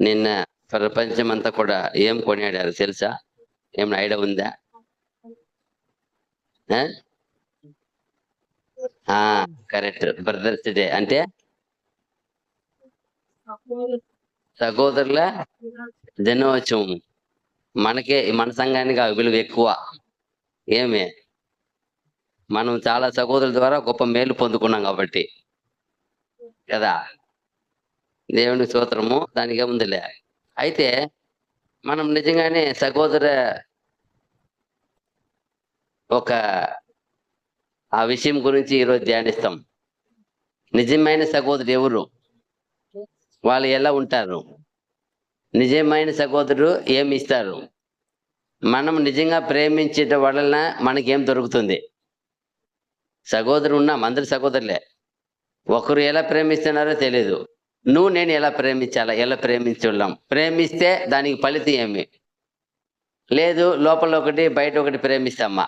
నిన్న ప్రపంచం అంతా కూడా ఏం కొనియాడారు తెలుసా? ఏమైనా ఐడియా ఉందా? కరెక్ట్, బ్రదర్స్ డే అంటే సహోదరుల దినోత్సవం. మనకే, మన సంఘానికి ఆ విలువ ఎక్కువ. ఏమి, మనం చాలా సహోదరుల ద్వారా గొప్ప మేలు పొందుకున్నాం కాబట్టి కదా. దేవుని స్తోత్రము, దానికే ఉందిలే. అయితే మనం నిజంగానే సహోదర ఒక ఆ విషయం గురించి ఈరోజు ధ్యానిస్తాం. నిజమైన సహోదరుడు ఎవరు, వాళ్ళు ఎలా ఉంటారు, నిజమైన సహోదరుడు ఏమి ఇస్తారు, మనం నిజంగా ప్రేమించడం వలన మనకేం దొరుకుతుంది. సహోదరు ఉన్నాం, అందరు సహోదరులే. ఒకరు ఎలా ప్రేమిస్తున్నారో తెలియదు. నువ్వు నేను ఎలా ప్రేమించాలా, ఎలా ప్రేమించున్నాం, ప్రేమిస్తే దానికి ఫలితం ఏమి లేదు. లోపల ఒకటి బయట ఒకటి ప్రేమిస్తామా.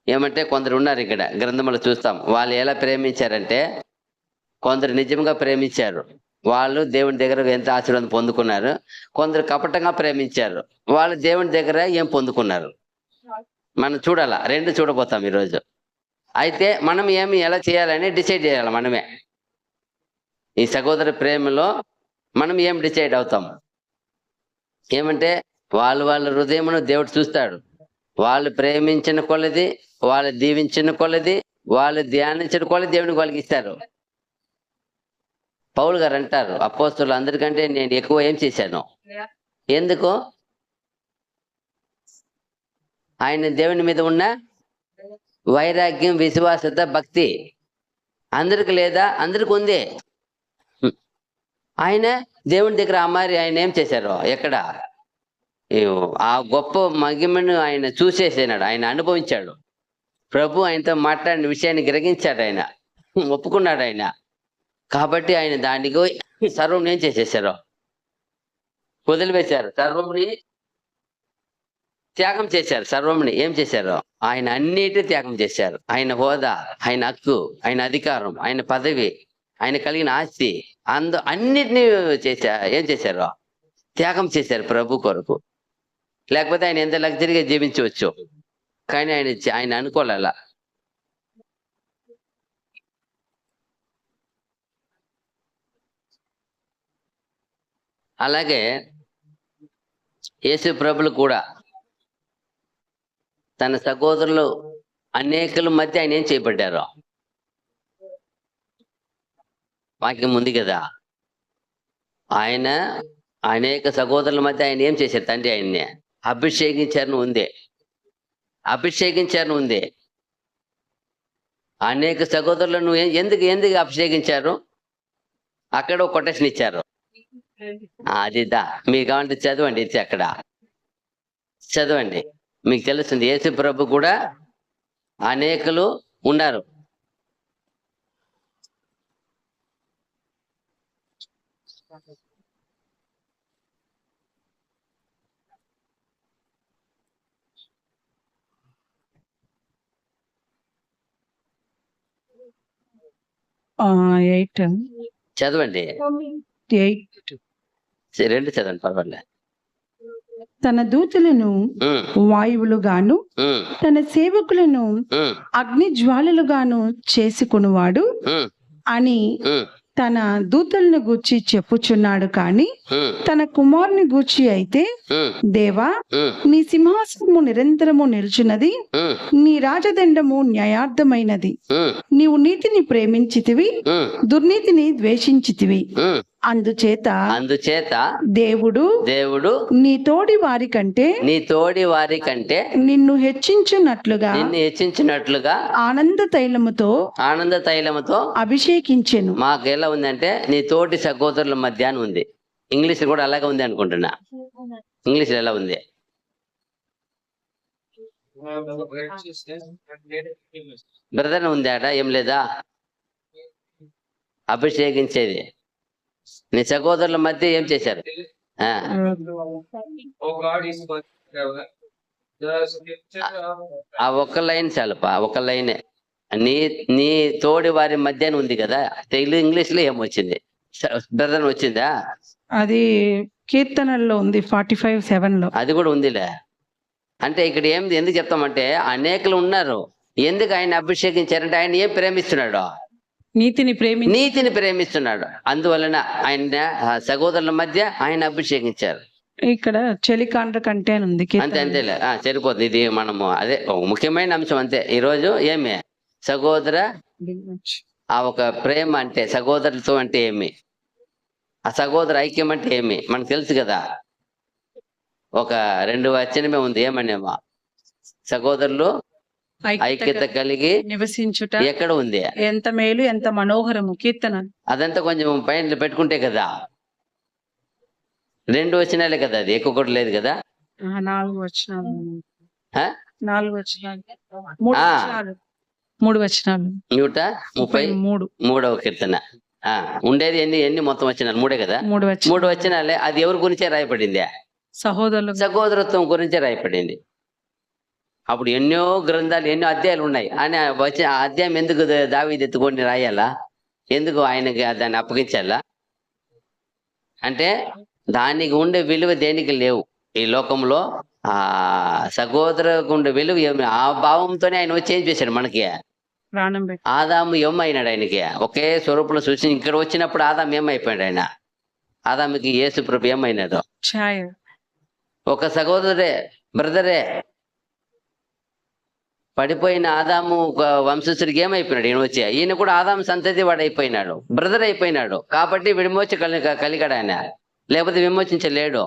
ఏమంటే కొందరు ఉన్నారు ఇక్కడ గ్రంథములు చూస్తాం, వాళ్ళు ఎలా ప్రేమించారంటే, కొందరు నిజంగా ప్రేమించారు, వాళ్ళు దేవుని దగ్గర ఎంత ఆశీర్వాదం పొందుకున్నారు. కొందరు కపటంగా ప్రేమించారు, వాళ్ళు దేవుని దగ్గర ఏం పొందుకున్నారు. మనం చూడాలా, రెండు చూడబోతాం ఈరోజు. అయితే మనం ఏమి ఎలా చేయాలని డిసైడ్ చేయాలి మనమే. ఈ సహోదర ప్రేమలో మనం ఏం డిసైడ్ అవుతాం ఏమంటే, వాళ్ళ హృదయమును దేవుడు చూస్తాడు. వాళ్ళు ప్రేమించిన కొలది, వాళ్ళు దీవించిన కొలది, వాళ్ళు ధ్యానించిన కొలది దేవునికి వాళ్ళకి ఇస్తారు. పౌలు గారు అంటారు, అపోస్తలులు అందరికంటే నేను ఎక్కువ ఏం చేశాను. ఎందుకు? ఆయన దేవుని మీద ఉన్న వైరాగ్యం, విశ్వాసత, భక్తి అందరికి లేదా? అందరికి ఉంది. ఆయన దేవుని దగ్గర మరి ఆయన ఏం చేశారు, ఎక్కడ ఆ గొప్ప మహిమను ఆయన చూసేసినాడు, ఆయన అనుభవించాడు. ప్రభు ఆయనతో మాట్లాడిన విషయాన్ని గ్రహించాడు, ఆయన ఒప్పుకున్నాడు ఆయన. కాబట్టి ఆయన దానికి సర్వం ఏం చేసేసారు, వదిలివేశారు. సర్వంని త్యాగం చేశారు. సర్వంని ఏం చేశారు, ఆయన అన్నిటి త్యాగం చేశారు. ఆయన హోదా, ఆయన హక్కు, ఆయన అధికారం, ఆయన పదవి, ఆయన కలిగిన ఆస్తి, అన్నిటినీ ఏం చేశారు, త్యాగం చేశారు ప్రభు కొరకు. లేకపోతే ఆయన ఎంత లగ్జరీగా జీవించవచ్చు, కానీ ఆయన అనుకోలేలా. అలాగే యేసు ప్రభులు కూడా తన సహోదరులు అనేకుల మధ్య ఆయన ఏం చేయబడ్డారు. వాక్యం ఉంది కదా, ఆయన అనేక సహోదరుల మధ్య ఆయన ఏం చేశారు, తండ్రి ఆయన్ని అభిషేకించారని ఉంది. అభిషేకించారని ఉంది. అనేక సహోదరులను ఎందుకు అభిషేకించారు, అక్కడ ఒక కొటేషన్ ఇచ్చారు. అదిదా మీకు కావాలంటే చదవండి, ఇచ్చి అక్కడ చదవండి, మీకు తెలుస్తుంది. యేసు ప్రభు కూడా అనేకులు ఉన్నారు. చదవండి, రెండు చదవండి, పర్వాలేదు. తన దూతలను వాయువులుగాను తన సేవకులను అగ్ని జ్వాలలుగాను చేసుకునివాడు అని తన దూతలను గూర్చి చెప్పుచున్నాడు. కాని తన కుమారుని గూర్చి అయితే, దేవా నీ సింహాసనము నిరంతరము నిలుచున్నది, నీ రాజదండము న్యాయార్థమైనది, నీవు నీతిని ప్రేమించితివి, దుర్నీతిని ద్వేషించితివి. అందుచేత దేవుడు నీ తోడి వారి కంటే నిన్ను హెచ్చించున్నట్లుగా ఆనంద తైలముతో అభిషేకించెను. మాకు ఎలా ఉందంటే, నీ తోటి సహోదరుల మధ్య అని ఉంది. ఇంగ్లీష్ కూడా అలాగే ఉంది అనుకుంటున్నా. ఇంగ్లీష్ ఎలా ఉంది? బ్రదర్ ఉంది ఆడ, ఏం లేదా? అభిషేకించేది. నీ సహోదరుల మధ్య ఏం చేశారు? ఆ ఒక్క లైన్ చాలుపా, ఒక లైనే. నీ తోడి వారి మధ్య ఉంది కదా. తెలుగు ఇంగ్లీష్ లో ఏమొచ్చింది? బ్రదర్ వచ్చిందా? అది కీర్తనల్లో ఉంది 45:7 లో. అది కూడా ఉందిలే. అంటే ఇక్కడ ఎందుకు చెప్తామంటే అనేకులు ఉన్నారు. ఎందుకు ఆయన అభిషేకించారంటే ఆయన ఏం ప్రేమిస్తున్నాడు? నీతిని ప్రేమిస్తున్నాడు. అందువలన ఆయన సహోదరుల మధ్య ఆయన అభిషేకించారు. ఇక్కడ చెలికాండ్ర కంటే అని ఉంది కీర్తన. అంతేలే, సరిపోతుంది. ఇది మనము అదే ఒక ముఖ్యమైన అంశం అంతే. ఈ రోజు ఏమి సహోదర ఆ ఒక ప్రేమ అంటే సహోదరులతో అంటే ఏమి, ఆ సహోదర ఐక్యం అంటే ఏమి మనకు తెలుసు కదా. ఒక 2 వచనమే ఉంది. ఏమనేమో సహోదరులు ఐక్యత కలిగి నివసించుట ఎక్కడ ఉంది? ఎంత మేలు ఎంత మనోహరము. కీర్తన అదంతా కొంచెం పైన పెట్టుకుంటే కదా, 2 వచనాలే కదా, అది ఎక్కువ కూడా లేదు కదా. 4 వచనాలు. ఆ? 4 వచనాలు. 3 వచనాలు. 133వ కీర్తన. ఉండేది ఎన్ని మొత్తం వచనాలు? 3 కదా. 3 వచనాలే. అది ఎవరి గురించే రాయబడింది? సహోదరత్వం గురించే రాయబడింది. అప్పుడు ఎన్నో గ్రంథాలు, ఎన్నో అధ్యాయాలు ఉన్నాయి. అని ఆ అధ్యాయం ఎందుకు దావీదు ఎత్తుకొని రాయాలా? ఎందుకు ఆయనకి దాన్ని అప్పగించాలా? అంటే దానికి ఉండే విలువ దేనికి లేవు ఈ లోకంలో. ఆ సహోదరకు ఉండే విలువ ఏమి? ఆ భావంతోనే ఆయన వచ్చి ఏం చేశాడు మనకి? ఆదాము ఏమైనాడు? ఆయనకి ఒకే స్వరూపంలో చూసి ఇక్కడ వచ్చినప్పుడు ఆదాము ఏమైపోయాడు? ఆయన ఆదాముకి యేసు ప్రభు ఏమైనాడు? ఒక సహోదరే, బ్రదరే. పడిపోయిన ఆదాము వంశస్థుడికి ఏమైపోయినాడు? ఈయన వచ్చి ఈయన కూడా ఆదాము సంతతి వాడు అయిపోయినాడు, బ్రదర్ అయిపోయినాడు. కాబట్టి విమోచ కలిగాడు ఆయన, లేకపోతే విమోచించలేడు.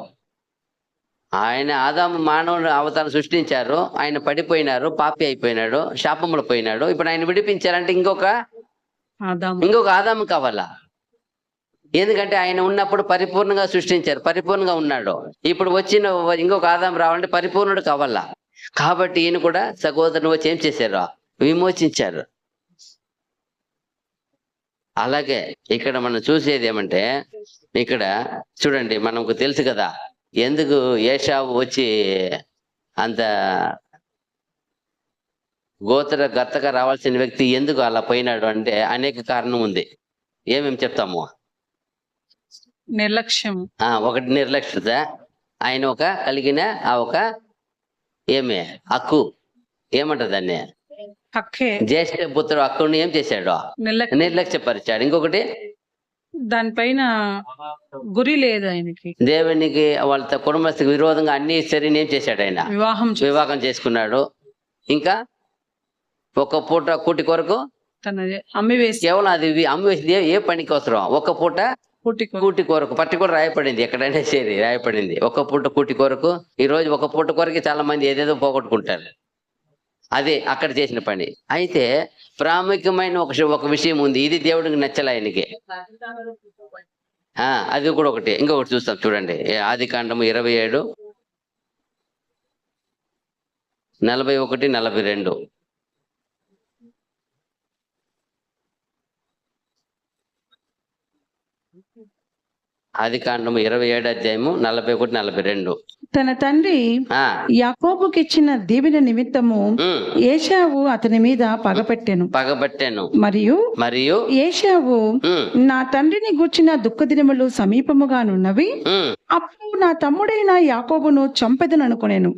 ఆయన ఆదాము మానవుడు అవతారం సృష్టించారు, ఆయన పడిపోయినారు, పాపి అయిపోయినాడు, శాపములు పోయినాడు. ఇప్పుడు ఆయన విడిపించారంటే ఇంకొక ఆదాము కావాలా? ఎందుకంటే ఆయన ఉన్నప్పుడు పరిపూర్ణంగా సృష్టించారు, పరిపూర్ణంగా ఉన్నాడు. ఇప్పుడు వచ్చిన ఇంకొక ఆదాము రావాలంటే పరిపూర్ణుడు కావాలా. కాబట్టి ఈయన కూడా సహోదరుని వచ్చి ఏం చేశారు? విమోచించారు. అలాగే ఇక్కడ మనం చూసేది ఏమంటే, ఇక్కడ చూడండి, మనకు తెలుసు కదా ఎందుకు ఏశావు వచ్చి అంత గర్తగా రావాల్సిన వ్యక్తి ఎందుకు అలా పోయినాడు అంటే అనేక కారణం ఉంది. ఏమేమి చెప్తాము? నిర్లక్ష్యం. ఒకటి నిర్లక్ష్యత. ఆయన ఒక కలిగిన ఆ ఒక ఏమి హక్కు, ఏమంటారు దాన్ని? జ్యేష్ఠ పుత్రుడు హక్కుని ఏం చేశాడు? నిర్లక్ష్యపరిచాడు. ఇంకొకటి దానిపైన గురి లేదు ఆయనకి. దేవునికి వాళ్ళ కుటుంబస్తుకి విరోధంగా అన్ని సరిని ఏం చేశాడు? ఆయన వివాహం చేసుకున్నాడు. ఇంకా ఒక పూట కూటి కొరకు కేవలం అది అమ్మివేసి ఏ పనికి అవసరం? ఒక పూట కూటి కొరకు పర్టికులర్ రాయపడింది, ఎక్కడైనా సరే రాయపడింది. ఒక పూట కూటి కొరకు. ఈ రోజు ఒక పూట కొరకు చాలా మంది ఏదేదో పోగొట్టుకుంటారు. అదే అక్కడ చేసిన పని. అయితే ప్రాముఖ్యమైన ఒక విషయం ఉంది, ఇది దేవుడికి నచ్చలే ఆయనకి. అది కూడా ఒకటి. ఇంకొకటి చూస్తాం చూడండి, ఆదికాండము 27:41-42. ఆదికాండము 27:41-42. తన తండ్రి యాకోబుకిచ్చిన దీవెన నిమిత్తము ఏశావు అతని మీద పగపట్టెను. మరియు ఏశావు, నా తండ్రిని గూర్చిన దుఃఖ దినములు సమీపముగానున్నవి, అప్పుడు నా తమ్ముడైన యాకోబును చంపెదను అనుకునేను.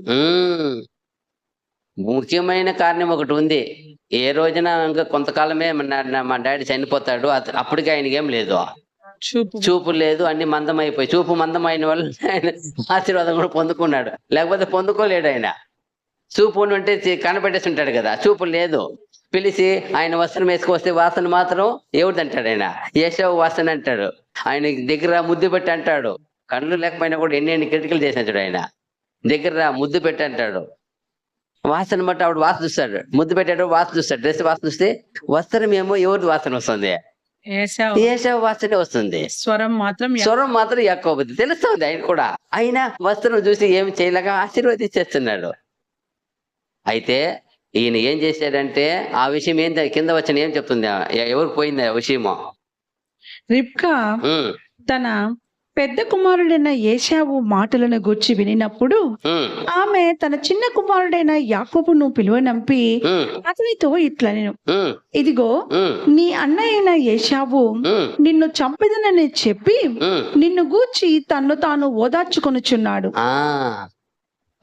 ముఖ్యమైన కారణం ఒకటి ఉంది. ఏ రోజున ఇంకా కొంతకాలమే మా డాడీ చనిపోతాడు, అప్పటికి ఆయనకి ఏం లేదు, చూపు లేదు, అన్ని మందం అయిపోయి. చూపు మందం అయిన వాళ్ళు ఆయన ఆశీర్వాదం కూడా పొందుకున్నాడు, లేకపోతే పొందుకోలేడు. ఆయన చూపు అంటే కనపెట్టేసి ఉంటాడు కదా, చూపు లేదు. పిలిచి ఆయన వస్త్రం వేసుకొస్తే వాసన మాత్రం ఎవరిది అంటాడు? ఆయన ఏశావు వాసన అంటాడు. ఆయన దగ్గర ముద్దు పెట్టి అంటాడు. కళ్ళు లేకపోయినా కూడా ఎన్ని క్రిటికల్ చేసినాడు. ఆయన దగ్గర ముద్దు పెట్టి అంటాడు. వాసన బట్టి ఆవిడ వాసన చూస్తాడు, ముద్దు పెట్టాడు వాసన చూస్తాడు. డ్రెస్ వాసన వస్తే వస్త్రం ఏమో ఎవరిది వాసన వస్తుంది? ఏశావు వాసనే వస్తుంది. స్వరం మాత్రం యాకోబుది తెలుస్తుంది. ఆయన కూడా ఆయన వస్త్రం చూసి ఏమి చేయలేక ఆశీర్వదించేస్తున్నాడు. అయితే ఈయన ఏం చేశాడంటే ఆ విషయం ఏంటి కింద వచ్చిన ఏం చెప్తుంది? ఎవరు పోయింది ఆ విషయము? రిబ్కా తన పెద్ద కుమారుడైన ఏశావు మాటలను గూర్చి వినినప్పుడు ఉమ్, ఆమె తన చిన్న కుమారుడైన యాకోబును పిలువనంపి ఉమ్, అతనితో ఇట్లనెను, ఉమ్, ఇదిగో ఉమ్, నీ అన్నయ్యైన ఏశావు ఉమ్, నిన్ను చంపెదనని చెప్పి ఉమ్. నిన్ను గూర్చి తన్ను తాను ఓదార్చుకొనుచున్నాడు. ఆ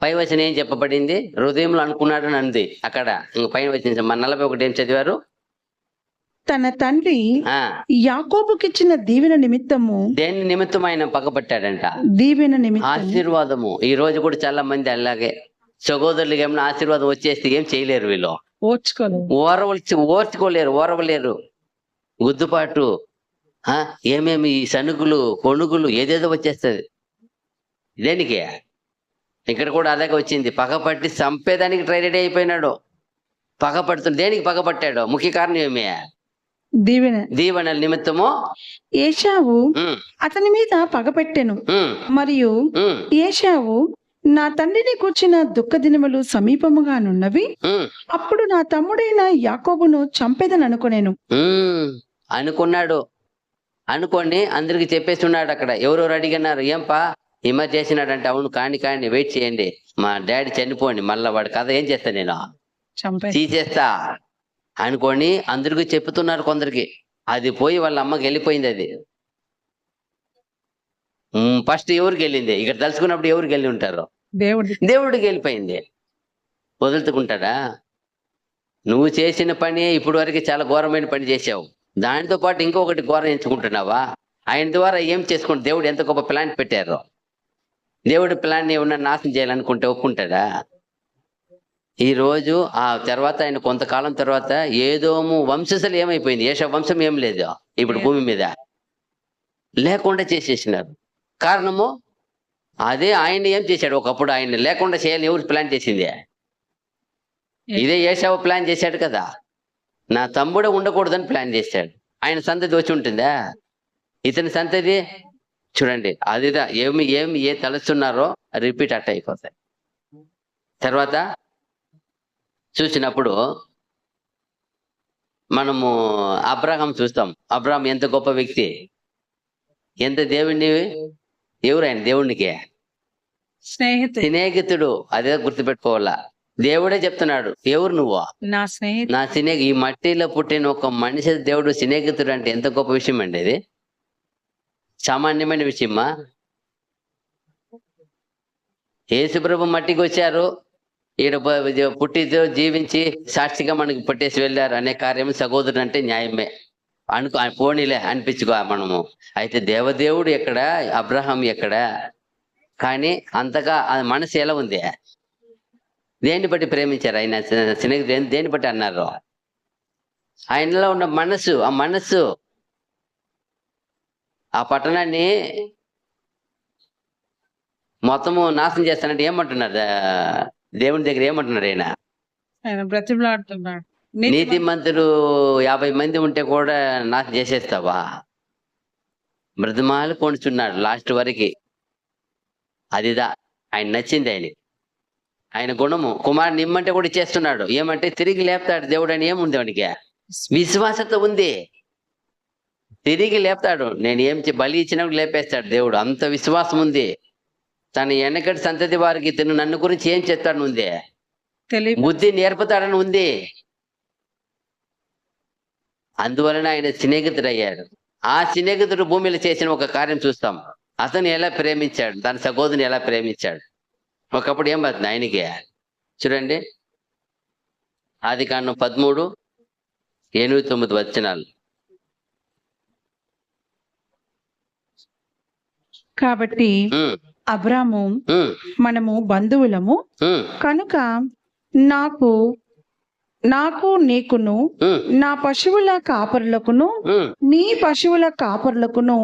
పై వచ్చిన ఏం చెప్పబడింది? హృదయంలో అనుకున్నాడు అని అంది అక్కడ. ఇంక పైన వచ్చిన మన 41 ఏం చదివారు? తన తండ్రి ఆ యాకోబుకిచ్చిన దీవెన నిమిత్తము దేని నిమిత్తం ఆయన పగపట్టాడంట? దీవెన నిమిత్తం ఆశీర్వాదము. ఈ రోజు కూడా చాలా మంది అలాగే సహోదరులకి ఏమైనా ఆశీర్వాదం వచ్చేస్తే ఏం చేయలేరు, వీళ్ళు ఓర్చుకోలేదు. ఓరవలేరు. గుద్దుపాటు, ఏమేమి ఈ సనుగులు కొనుగులు ఏదేదో వచ్చేస్తుంది. దేనికి? ఇక్కడ కూడా అలాగే వచ్చింది. పగపట్టి చంపేదానికి రెడీ అయిపోయినాడు. పగపడుతుంది. దేనికి పగపట్టాడు? ముఖ్య కారణం ఏమి? దీవెన. దీవెనల నిమిత్తము ఏశావు ఉమ్, అతని మీద పగపెట్టెను. ఉమ్, మరియు ఉమ్, ఏశావు, నా తండ్రిని కూర్చిన దుఃఖ దినములు సమీపముగానున్నవి, ఉమ్, అప్పుడు నా తమ్ముడైన యాకోబును చంపేదననుకొనెను. అనుకున్నాడు. అనుకోండి అందరికి చెప్పేసి ఉన్నాడు. అక్కడ ఎవరెవరు అడిగినారు, ఏంపా ఈ మధ్య చేసినాడంటే, అవును కాని వెయిట్ చేయండి, మా డాడీ చనిపోండి, మళ్ళా వాడి కథ ఏం చేస్తా నేను తీసేస్తా అనుకోని అందరికి చెప్తున్నారు కొందరికి. అది పోయి వాళ్ళ అమ్మకి వెళ్ళిపోయింది. అది ఫస్ట్ ఎవరికి వెళ్ళింది? ఇక్కడ తలుచుకున్నప్పుడు ఎవరికి వెళ్ళి ఉంటారు? దేవుడికి వెళ్ళిపోయింది. వదులుతుకుంటాడా? నువ్వు చేసిన పని ఇప్పుడు వరకు చాలా ఘోరమైన పని చేసావు. దానితో పాటు ఇంకొకటి ఘోరం ఎంచుకుంటున్నావా? ఆయన ద్వారా ఏం చేసుకుంటు? దేవుడు ఎంత గొప్ప ప్లాన్ పెట్టారు. దేవుడి ప్లాన్ ఏమన్నా నాశనం చేయాలనుకుంటే ఒప్పుకుంటాడా? ఈ రోజు ఆ తర్వాత ఆయన కొంతకాలం తర్వాత ఏదోము వంశస్థులు ఏమైపోయింది. ఏష వంశం ఏం లేదు ఇప్పుడు భూమి మీద, లేకుండా చేసేసినారు. కారణము అదే. ఆయన ఏం చేశాడు? ఒకప్పుడు ఆయన లేకుండా చేయాలని ఎవరు ప్లాన్ చేసింది? ఇదే ఏషావు ప్లాన్ చేశాడు కదా. నా తమ్ముడు ఉండకూడదని ప్లాన్ చేశాడు. ఆయన సంతతి వచ్చి ఉంటుందా? ఇతని సంతతి చూడండి. అదిదా ఏ తలుస్తున్నారో రిపీట్ అట్ట అయిపోతాయి. తర్వాత చూసినప్పుడు మనము అబ్రహాం చూస్తాం. అబ్రహాం ఎంత గొప్ప వ్యక్తి, ఎంత దేవుణ్ణి. ఎవరు ఆయన? దేవునికి స్నేహితుడు. అదే గుర్తుపెట్టుకోవాలా. దేవుడే చెప్తున్నాడు, ఎవరు నువ్వు? నా స్నేహితుడు. ఈ మట్టిలో పుట్టిన ఒక మనిషి దేవుడు స్నేహితుడు అంటే ఎంత గొప్ప విషయం అండి. ఇది సామాన్యమైన విషయమా? యేసుప్రభు మట్టికి వచ్చారు, ఈడ పుట్టి జీవించి సాక్షిగా మనకి పుట్టేసి వెళ్ళారు అనే కార్యం సహోదరుడు అంటే న్యాయమే పోనీలే అనిపించుకో మనము. అయితే దేవదేవుడు ఎక్కడ, అబ్రహాం ఎక్కడ? కానీ అంతగా మనసు ఎలా ఉంది? దేన్ని బట్టి ప్రేమించారు ఆయన స్నేహితుడు? దేన్ని బట్టి అన్నారు? ఆయనలో ఉన్న మనసు, ఆ మనస్సు ఆ పట్టణాన్ని మొత్తము నాశనం చేస్తానంటే ఏమంటున్నారు? దేవుని దగ్గర ఏమంటున్నాడు? ఆయన బ్రతిమలాడుతున్నాడు. నీతి మంతులు 50 మంది ఉంటే కూడా నాశనం చేసేస్తావా? బ్రతిమాలు కొనుచున్నాడు లాస్ట్ వరకు. అదిదా ఆయన నచ్చింది. ఆయన గుణము. కుమారుని ఇమ్మంటే కూడా ఇచ్చేస్తున్నాడు. ఏమంటే తిరిగి లేపుతాడు దేవుడు అని. ఏముంది వాడికి? విశ్వాసత ఉంది. తిరిగి లేపుతాడు. నేను బలి ఇచ్చినప్పుడు లేపేస్తాడు దేవుడు. అంత విశ్వాసం ఉంది. తన వెనకటి సంతతి వారికి తిను నన్ను గురించి ఏం చెప్తాడని ఉంది. బుద్ధి నేర్పుతాడని ఉంది. అందువలన ఆయన స్నేహితుడు అయ్యాడు. ఆ స్నేహితుడు భూమిలో చేసిన ఒక కార్యం చూస్తాం. అతను ఎలా ప్రేమించాడు, తన సహోదరుని ఎలా ప్రేమించాడు. ఒకప్పుడు ఏం పడుతుంది ఆయనకి? చూడండి, ఆదికాండం 13:8-9 వచనాలు. కాబట్టి అబ్రాము, మనము బంధువులము కనుక నాకు నీకును నా పశువుల కాపరులకును నీ పశువుల కాపరులకును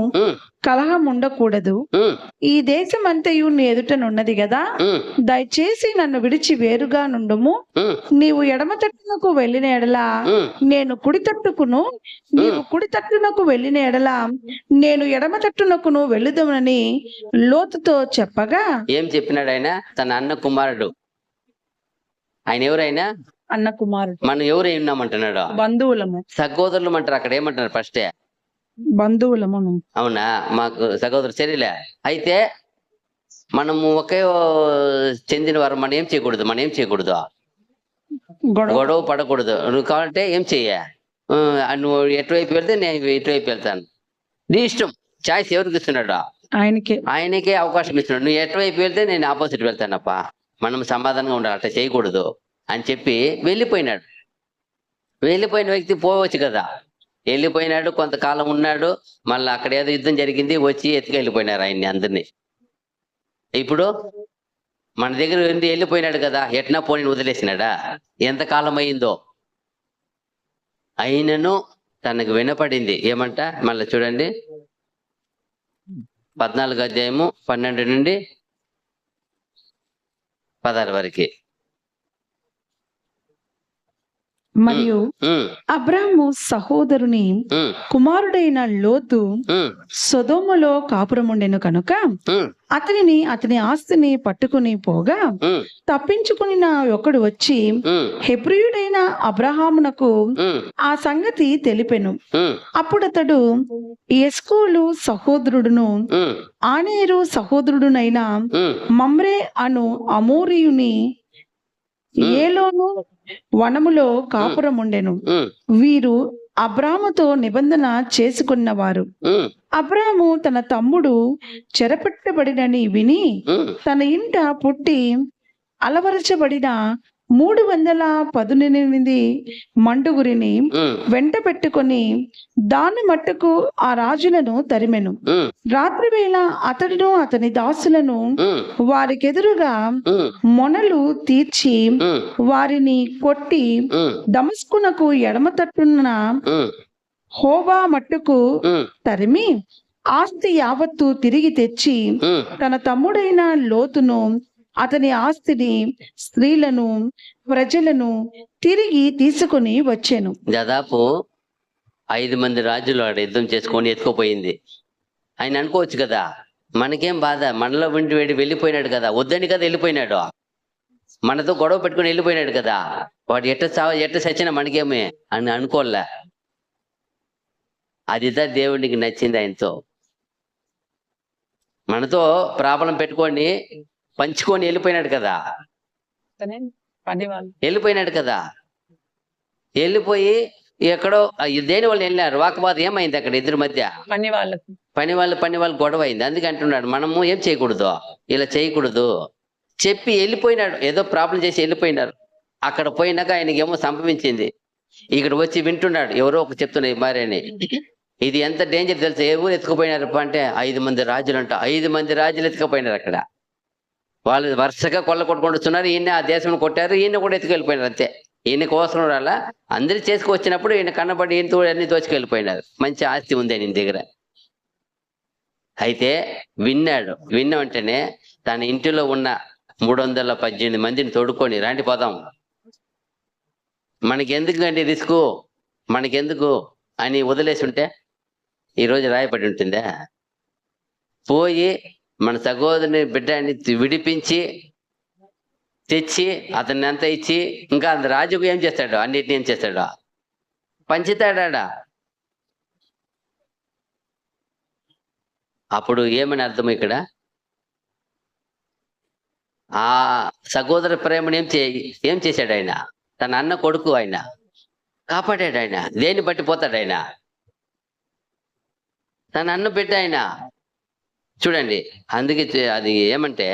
కలహం ఉండకూడదు. ఈ దేశం అంతయు నీ ఎదుటనున్నది కదా, దయచేసి నన్ను విడిచి వేరుగా నుండుము. నీవు ఎడమ తట్టునకు వెళ్ళిన ఎడల నేను కుడి తట్టుకును, నీవు కుడి తట్టునకు వెళ్ళిన ఎడల నేను ఎడమ తట్టునకును వెళ్ళుదమని లోతుతో చెప్పగా. ఏం చెప్పినాడు ఆయన? తన అన్న కుమారుడు. ఆయన ఎవరైనా అన్న కుమారుడు. మనం ఎవరు ఉన్నామంటున్నాడు? బంధువులము, సహోదరులు అంటారు. అక్కడ ఏమంటున్నారు? ఫస్టే బంధువులమును. అవునా, మాకు సహోదరు చర్యలే. అయితే మనము ఒకే చెందిన వారు మనం ఏం చేయకూడదు, గొడవ గొడవ పడకూడదు. నువ్వు కావాలంటే ఏం చెయ్య, నువ్వు ఎటువైపు వెళ్తే నేను ఇటువైపు వెళ్తాను, నీ ఇష్టం. ఛాయిస్ ఎవరికి ఇస్తున్నాడు? ఆయనకే అవకాశం ఇస్తున్నాడు. నువ్వు ఎటువైపు వెళ్తే నేను ఆపోజిట్ వెళ్తానప్ప, మనం సమాధానంగా ఉండాలి, అట్లా చేయకూడదు అని చెప్పి వెళ్ళిపోయినాడు. వెళ్ళిపోయిన వ్యక్తి పోవచ్చు కదా, వెళ్ళిపోయినాడు, కొంతకాలం ఉన్నాడు, మళ్ళీ అక్కడ ఏదో యుద్ధం జరిగింది, వచ్చి ఎత్తుకెళ్ళిపోయినారు ఆయన్ని అందరినీ. ఇప్పుడు మన దగ్గర ఉండి వెళ్ళిపోయినాడు కదా, ఎట్నా పోనీ వదిలేసినాడా? ఎంతకాలం అయిందో. అయినను తనకు వినపడింది ఏమంట, మళ్ళీ చూడండి 14 అధ్యాయము 12 నుండి 16 వరకు. మరియు అబ్రాహాము సహోదరుని కుమారుడైన లోతు సొదొమలో కాపురముండెను కనుక అతనిని అతని ఆస్తిని పట్టుకుని పోగా తప్పించుకుని ఒకడు వచ్చి హెబ్రీయుడైన అబ్రహామునకు ఆ సంగతి తెలిపెను. అప్పుడతడు ఎస్కోలు సహోదరుడును ఆనేరు సహోదరుడునైన మమ్రే అను అమోరీయుని ఏలోను వనములో కాపురముండెను. వీరు అబ్రాముతో నిబంధన చేసుకున్నవారు. అబ్రాము తన తమ్ముడు చెరపెట్టబడినని విని తన ఇంట పుట్టి అలవరచబడిన 318 మండుగురిని వెంట పెట్టుకొని దాని మట్టుకు ఆ రాజులను తరిమెను. రాత్రివేళ అతడును అతని దాసులను వారికెదురుగా మొనలు తీర్చి వారిని కొట్టి దమస్కునకు ఎడమ తట్టున హోబా మట్టుకు తరిమి ఆస్తి యావత్తు తిరిగి తెచ్చి తన తమ్ముడైన లోతును అతని ఆస్తిని స్త్రీలను ప్రజలను తిరిగి తీసుకుని వచ్చాను. దాదాపు 5 మంది రాజులు ఆడ యుద్ధం చేసుకొని ఎత్తుకుపోయింది. ఆయన అనుకోవచ్చు కదా, మనకేం బాధ, మనలో వింటి వెళ్ళిపోయినాడు కదా, వద్దని కదా వెళ్ళిపోయినాడు, మనతో గొడవ పెట్టుకుని వెళ్ళిపోయినాడు కదా, వాడు ఎట్ట సచ్చినా మనకేమే అని అనుకోలే. అదిదా దేవునికి నచ్చింది. ఆయనతో మనతో ప్రాబ్లం పెట్టుకొని పంచుకొని వెళ్ళిపోయినాడు కదా, వెళ్ళిపోయి ఎక్కడో దేని వాళ్ళు వెళ్ళినారు, వాకబాద్ ఏమైంది అక్కడ ఇద్దరి మధ్య, పని వాళ్ళు గొడవ అయింది. అందుకే అంటున్నాడు మనము ఏం చేయకూడదు, ఇలా చేయకూడదు చెప్పి వెళ్ళిపోయినాడు. ఏదో ప్రాబ్లం చేసి వెళ్ళిపోయినారు. అక్కడ పోయినాక ఆయనకి ఏమో సంభవించింది. ఇక్కడ వచ్చి వింటున్నాడు, ఎవరో ఒక చెప్తున్నా ఈ భార్యని, ఇది ఎంత డేంజర్ తెలుసా, ఏ ఊరు ఎత్తుకుపోయినారు అంటే 5 మంది రాజులు అంట. 5 మంది రాజులు ఎత్తుకుపోయినారు. అక్కడ వాళ్ళు వరుసగా కొల్ల కొట్టుకొని వస్తున్నారు. ఈయన ఆ దేశం కొట్టారు, ఈయన కూడా ఎత్తుకెళ్ళిపోయినారు. అంతే, ఈయన కోసం రాలా, అందరు చేసుకువచ్చినప్పుడు ఈయన కన్నబడి ఈయనతో అన్ని దోచుకెళ్ళిపోయినారు. మంచి ఆస్తి ఉంది ఆయన దగ్గర. అయితే విన్న వెంటనే తన ఇంటిలో ఉన్న 318 మందిని తోడుకొని రండి పోదాం, మనకెందుకండి రిస్కు, మనకెందుకు అని వదిలేసి ఉంటే ఈరోజు రాయబడి ఉంటుందా? పోయి మన సహోదరుని బిడ్డని విడిపించి తెచ్చి అతన్ని అంతా ఇచ్చి, ఇంకా రాజుకు ఏం చేస్తాడు, అన్నిటిని ఏం చేస్తాడు, పంచుతాడా. అప్పుడు ఏమని అర్థం ఇక్కడ, ఆ సహోదర ప్రేమను ఏం చేశాడు ఆయన, తన అన్న కొడుకు ఆయన కాపాడాడు. ఆయన దేన్ని బట్టి పోతాడు, ఆయన తన అన్న బిడ్డ ఆయన. చూడండి, అందుకే అది ఏమంటే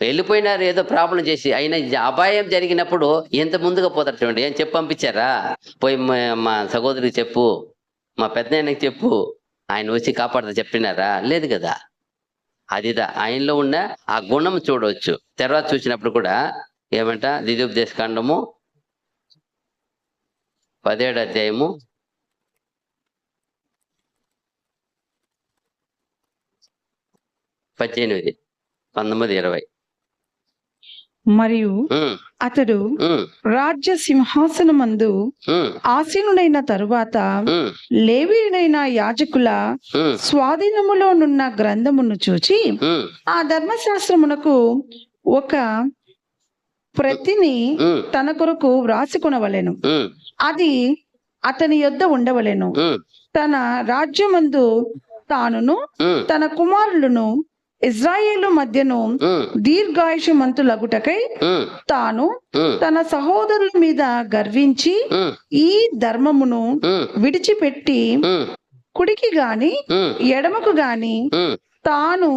వెళ్ళిపోయినారు ఏదో ప్రాబ్లం చేసి, అయినా అపాయం జరిగినప్పుడు ఎంత ముందుగా పోతారు చూడండి. ఏం చెప్పి పంపించారా, పోయి మా సహోదరికి చెప్పు, మా పెద్దనాయనకి చెప్పు, ఆయన వచ్చి కాపాడతా చెప్పినారా? లేదు కదా. అదిదా ఆయనలో ఉన్న ఆ గుణం చూడవచ్చు. తర్వాత చూసినప్పుడు కూడా ఏమంట, ద్వితీయోపదేశ కాండము 17వ అధ్యాయము 18, 19, 20. మరియు అతడు రాజ్య సింహాసనమందు ఆసీనుడైన తరువాత లేవీయుడైన యాజకుల స్వాధీనములోనున్న గ్రంథమును చూచి ఆ ధర్మశాస్త్రమునకు ఒక ప్రతిని తన కొరకు వ్రాసుకొనవలెను. అది అతని యొద్ద ఉండవలెను. ఉమ్, తన రాజ్యమందు తానును ఉమ్, తన కుమారులను ఇజ్రాయేలు మధ్యను ఉమ్, దీర్ఘాయుషమంతులగుటకై ఉమ్, తాను ఉమ్, తన సహోదరుల మీద గర్వించి ఉమ్, ఈ ధర్మమును ఉమ్, విడిచిపెట్టి ఉమ్, కుడికి గాని ఉమ్, ఎడమకు గాని ఉమ్, తాను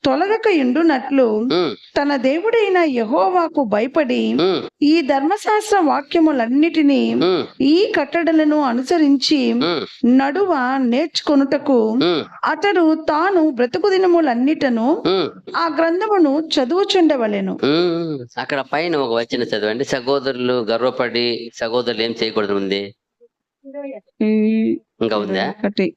తొలగక ఉండునట్లు ఉమ్, తన దేవుడైన యెహోవాకు భయపడి ఉమ్, ఈ ధర్మశాస్త్ర వాక్యములన్నిటినీ ఉమ్, ఈ కట్టడలను అనుసరించి ఉమ్, నడువ నేర్చుకొనుటకు ఉమ్, అతడు తాను బ్రతుకు దినములన్నిటను ఉమ్, ఆ గ్రంథమును చదువుచుండవలెను. ఉమ్. అక్కడ పైన ఒక వచన చదవండి. సహోదరులు గర్వపడి సహోదరులు ఏం చేయకూడదు ఉంది. ఇంకా ఉందా? ఒకటి,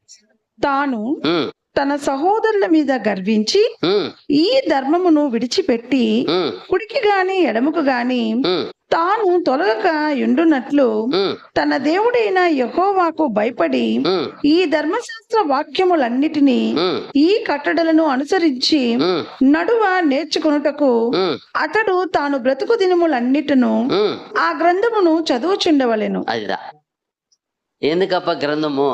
తాను ఉమ్, తన సహోదరుల మీద గర్వించి ఉమ్, ఈ ధర్మమును విడిచిపెట్టి ఉమ్, కుడికి గాని ఎడమకు గాని ఉమ్, తాను తొలగక ఉండునట్లు ఉమ్, తన దేవుడైన యెహోవాకు భయపడి ఉమ్, ఈ ధర్మశాస్త్ర వాక్యములన్నిటినీ ఉమ్, ఈ కట్టడలను అనుసరించి ఉమ్, నడువ నేర్చుకొనుటకు ఉమ్, అతడు తాను బ్రతుకు దినములన్నిటను ఉమ్. ఆ గ్రంథమును చదువుచుండవలెను. అదిదా ఎందుకప్ప గ్రంథము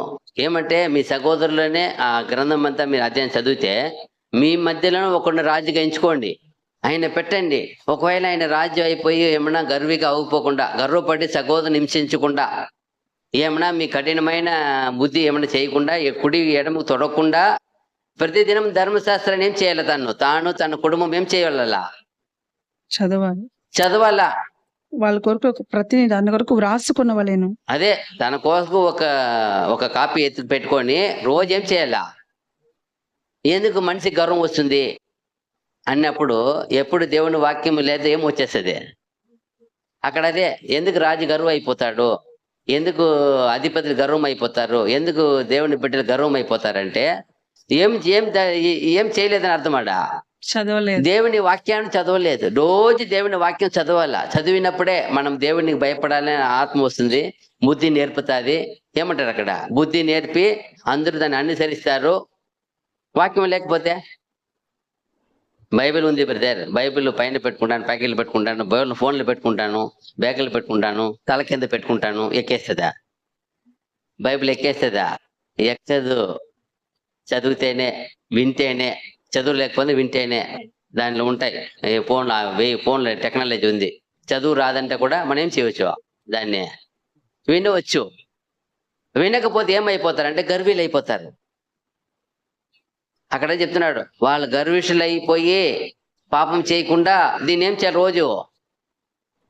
ఏమంటే మీ సహోదరులనే ఆ గ్రంథం అంతా మీరు అధ్యయనం చదివితే మీ మధ్యలో ఒకరిని రాజుగా ఎంచుకోండి, ఆయన పెట్టండి. ఒకవేళ ఆయన రాజు అయిపోయి ఏమన్నా గర్విగా అవ్వకుండా గర్వపడి సహోదరుని హింసించకుండా ఏమన్నా మీ కఠినమైన బుద్ధి ఏమన్నా చేయకుండా కుడి ఎడమకు తొడకుండా ప్రతిదినం ధర్మశాస్త్రాన్ని ఏం చేయాలి? తాను తన కుటుంబం ఏం చేయాల? చదవాలి. చదవాలా. వాళ్ళ కొరకు ప్రతి దాని కొరకు వ్రాసుకునవలెను. అదే తన కోసం ఒక కాపీ ఎత్తి పెట్టుకొని రోజు ఏం చేయాలా? ఎందుకు మనిషి గర్వం వస్తుంది అన్నప్పుడు ఎప్పుడు దేవుని వాక్యం లేదా ఏం వచ్చేస్తుంది అక్కడ. అదే ఎందుకు రాజు గర్వం అయిపోతాడు, ఎందుకు అధిపతులు గర్వం అయిపోతారు, ఎందుకు దేవుని బిడ్డలు గర్వం అయిపోతారంటే ఏం ఏం ఏం చేయలేదని అర్థమాడా? చదవలేదు. దేవుని వాక్యాన్ని చదవలేదు. రోజు దేవుని వాక్యం చదవాలా. చదివినప్పుడే మనం దేవునికి భయపడాలని ఆత్మ వస్తుంది, బుద్ధి నేర్పుతుంది. ఏమంటారు అక్కడ? బుద్ధి నేర్పి అందరూ దాన్ని అనుసరిస్తారు. వాక్యం లేకపోతే బైబిల్ ఉంది బ్రదర్, బైబిల్ పైన పెట్టుకుంటాను, ప్యాకెట్లు పెట్టుకుంటాను, బైబిల్ ఫోన్లు పెట్టుకుంటాను, బ్యాగులు పెట్టుకుంటాను, తల కింద పెట్టుకుంటాను, ఎక్కేస్తుందా? బైబిల్ ఎక్కేస్తుందా? ఎక్కదు. చదివితేనే, వింటేనే. చదువు లేకపోతే వింటేనే. దాంట్లో ఉంటాయి ఫోన్లు, 1000 ఫోన్ల టెక్నాలజీ ఉంది. చదువు రాదంటే కూడా మనం ఏం చేయవచ్చు? దాన్ని వినవచ్చు. వినకపోతే ఏమైపోతారంటే గర్వీలు అయిపోతారు. అక్కడ చెప్తున్నాడు, వాళ్ళు గర్విష్ఠులు అయిపోయి పాపం చేయకుండా దీన్ని ఏం చేయాలి? రోజు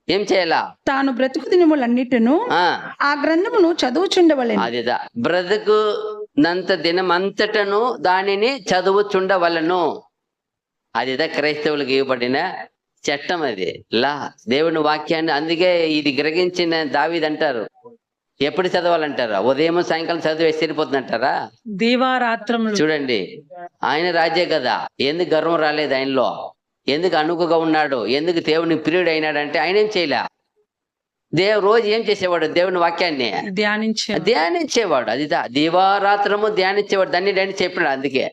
ఏం చేయాలా? తాను బ్రతుకు దినములన్నిటను ఆ గ్రంథమును చదువుచుండవలెను. అదిదా బ్రతుకు నంత దినం అంతటను దానిని చదువుచుండవలను. అదిదా క్రైస్తవులకు ఇవ్వబడిన చట్టం. అది లా, దేవుని వాక్యాన్ని. అందుకే ఇది గ్రహించిన దావీదు అంటారు, ఎప్పుడు చదవాలంటారా? ఉదయం సాయంకాలం చదివేసి సరిపోతుందంటారా? దీవారాత్రములు. చూడండి, ఆయన రాజే కదా, ఎందుకు గర్వం రాలేదు ఆయనలో? ఎందుకు అనుకుగా ఉన్నాడు? ఎందుకు దేవుని ప్రియుడు అయినాడంటే ఆయన ఏం చేయలే. రోజు ఏం చేసేవాడు? దేవుని వాక్యాన్ని ధ్యానించేవాడు. అది దీవారాత్రము ధ్యానించేవాడు. దాన్ని డాన్ని చెప్పినాడు. అందుకే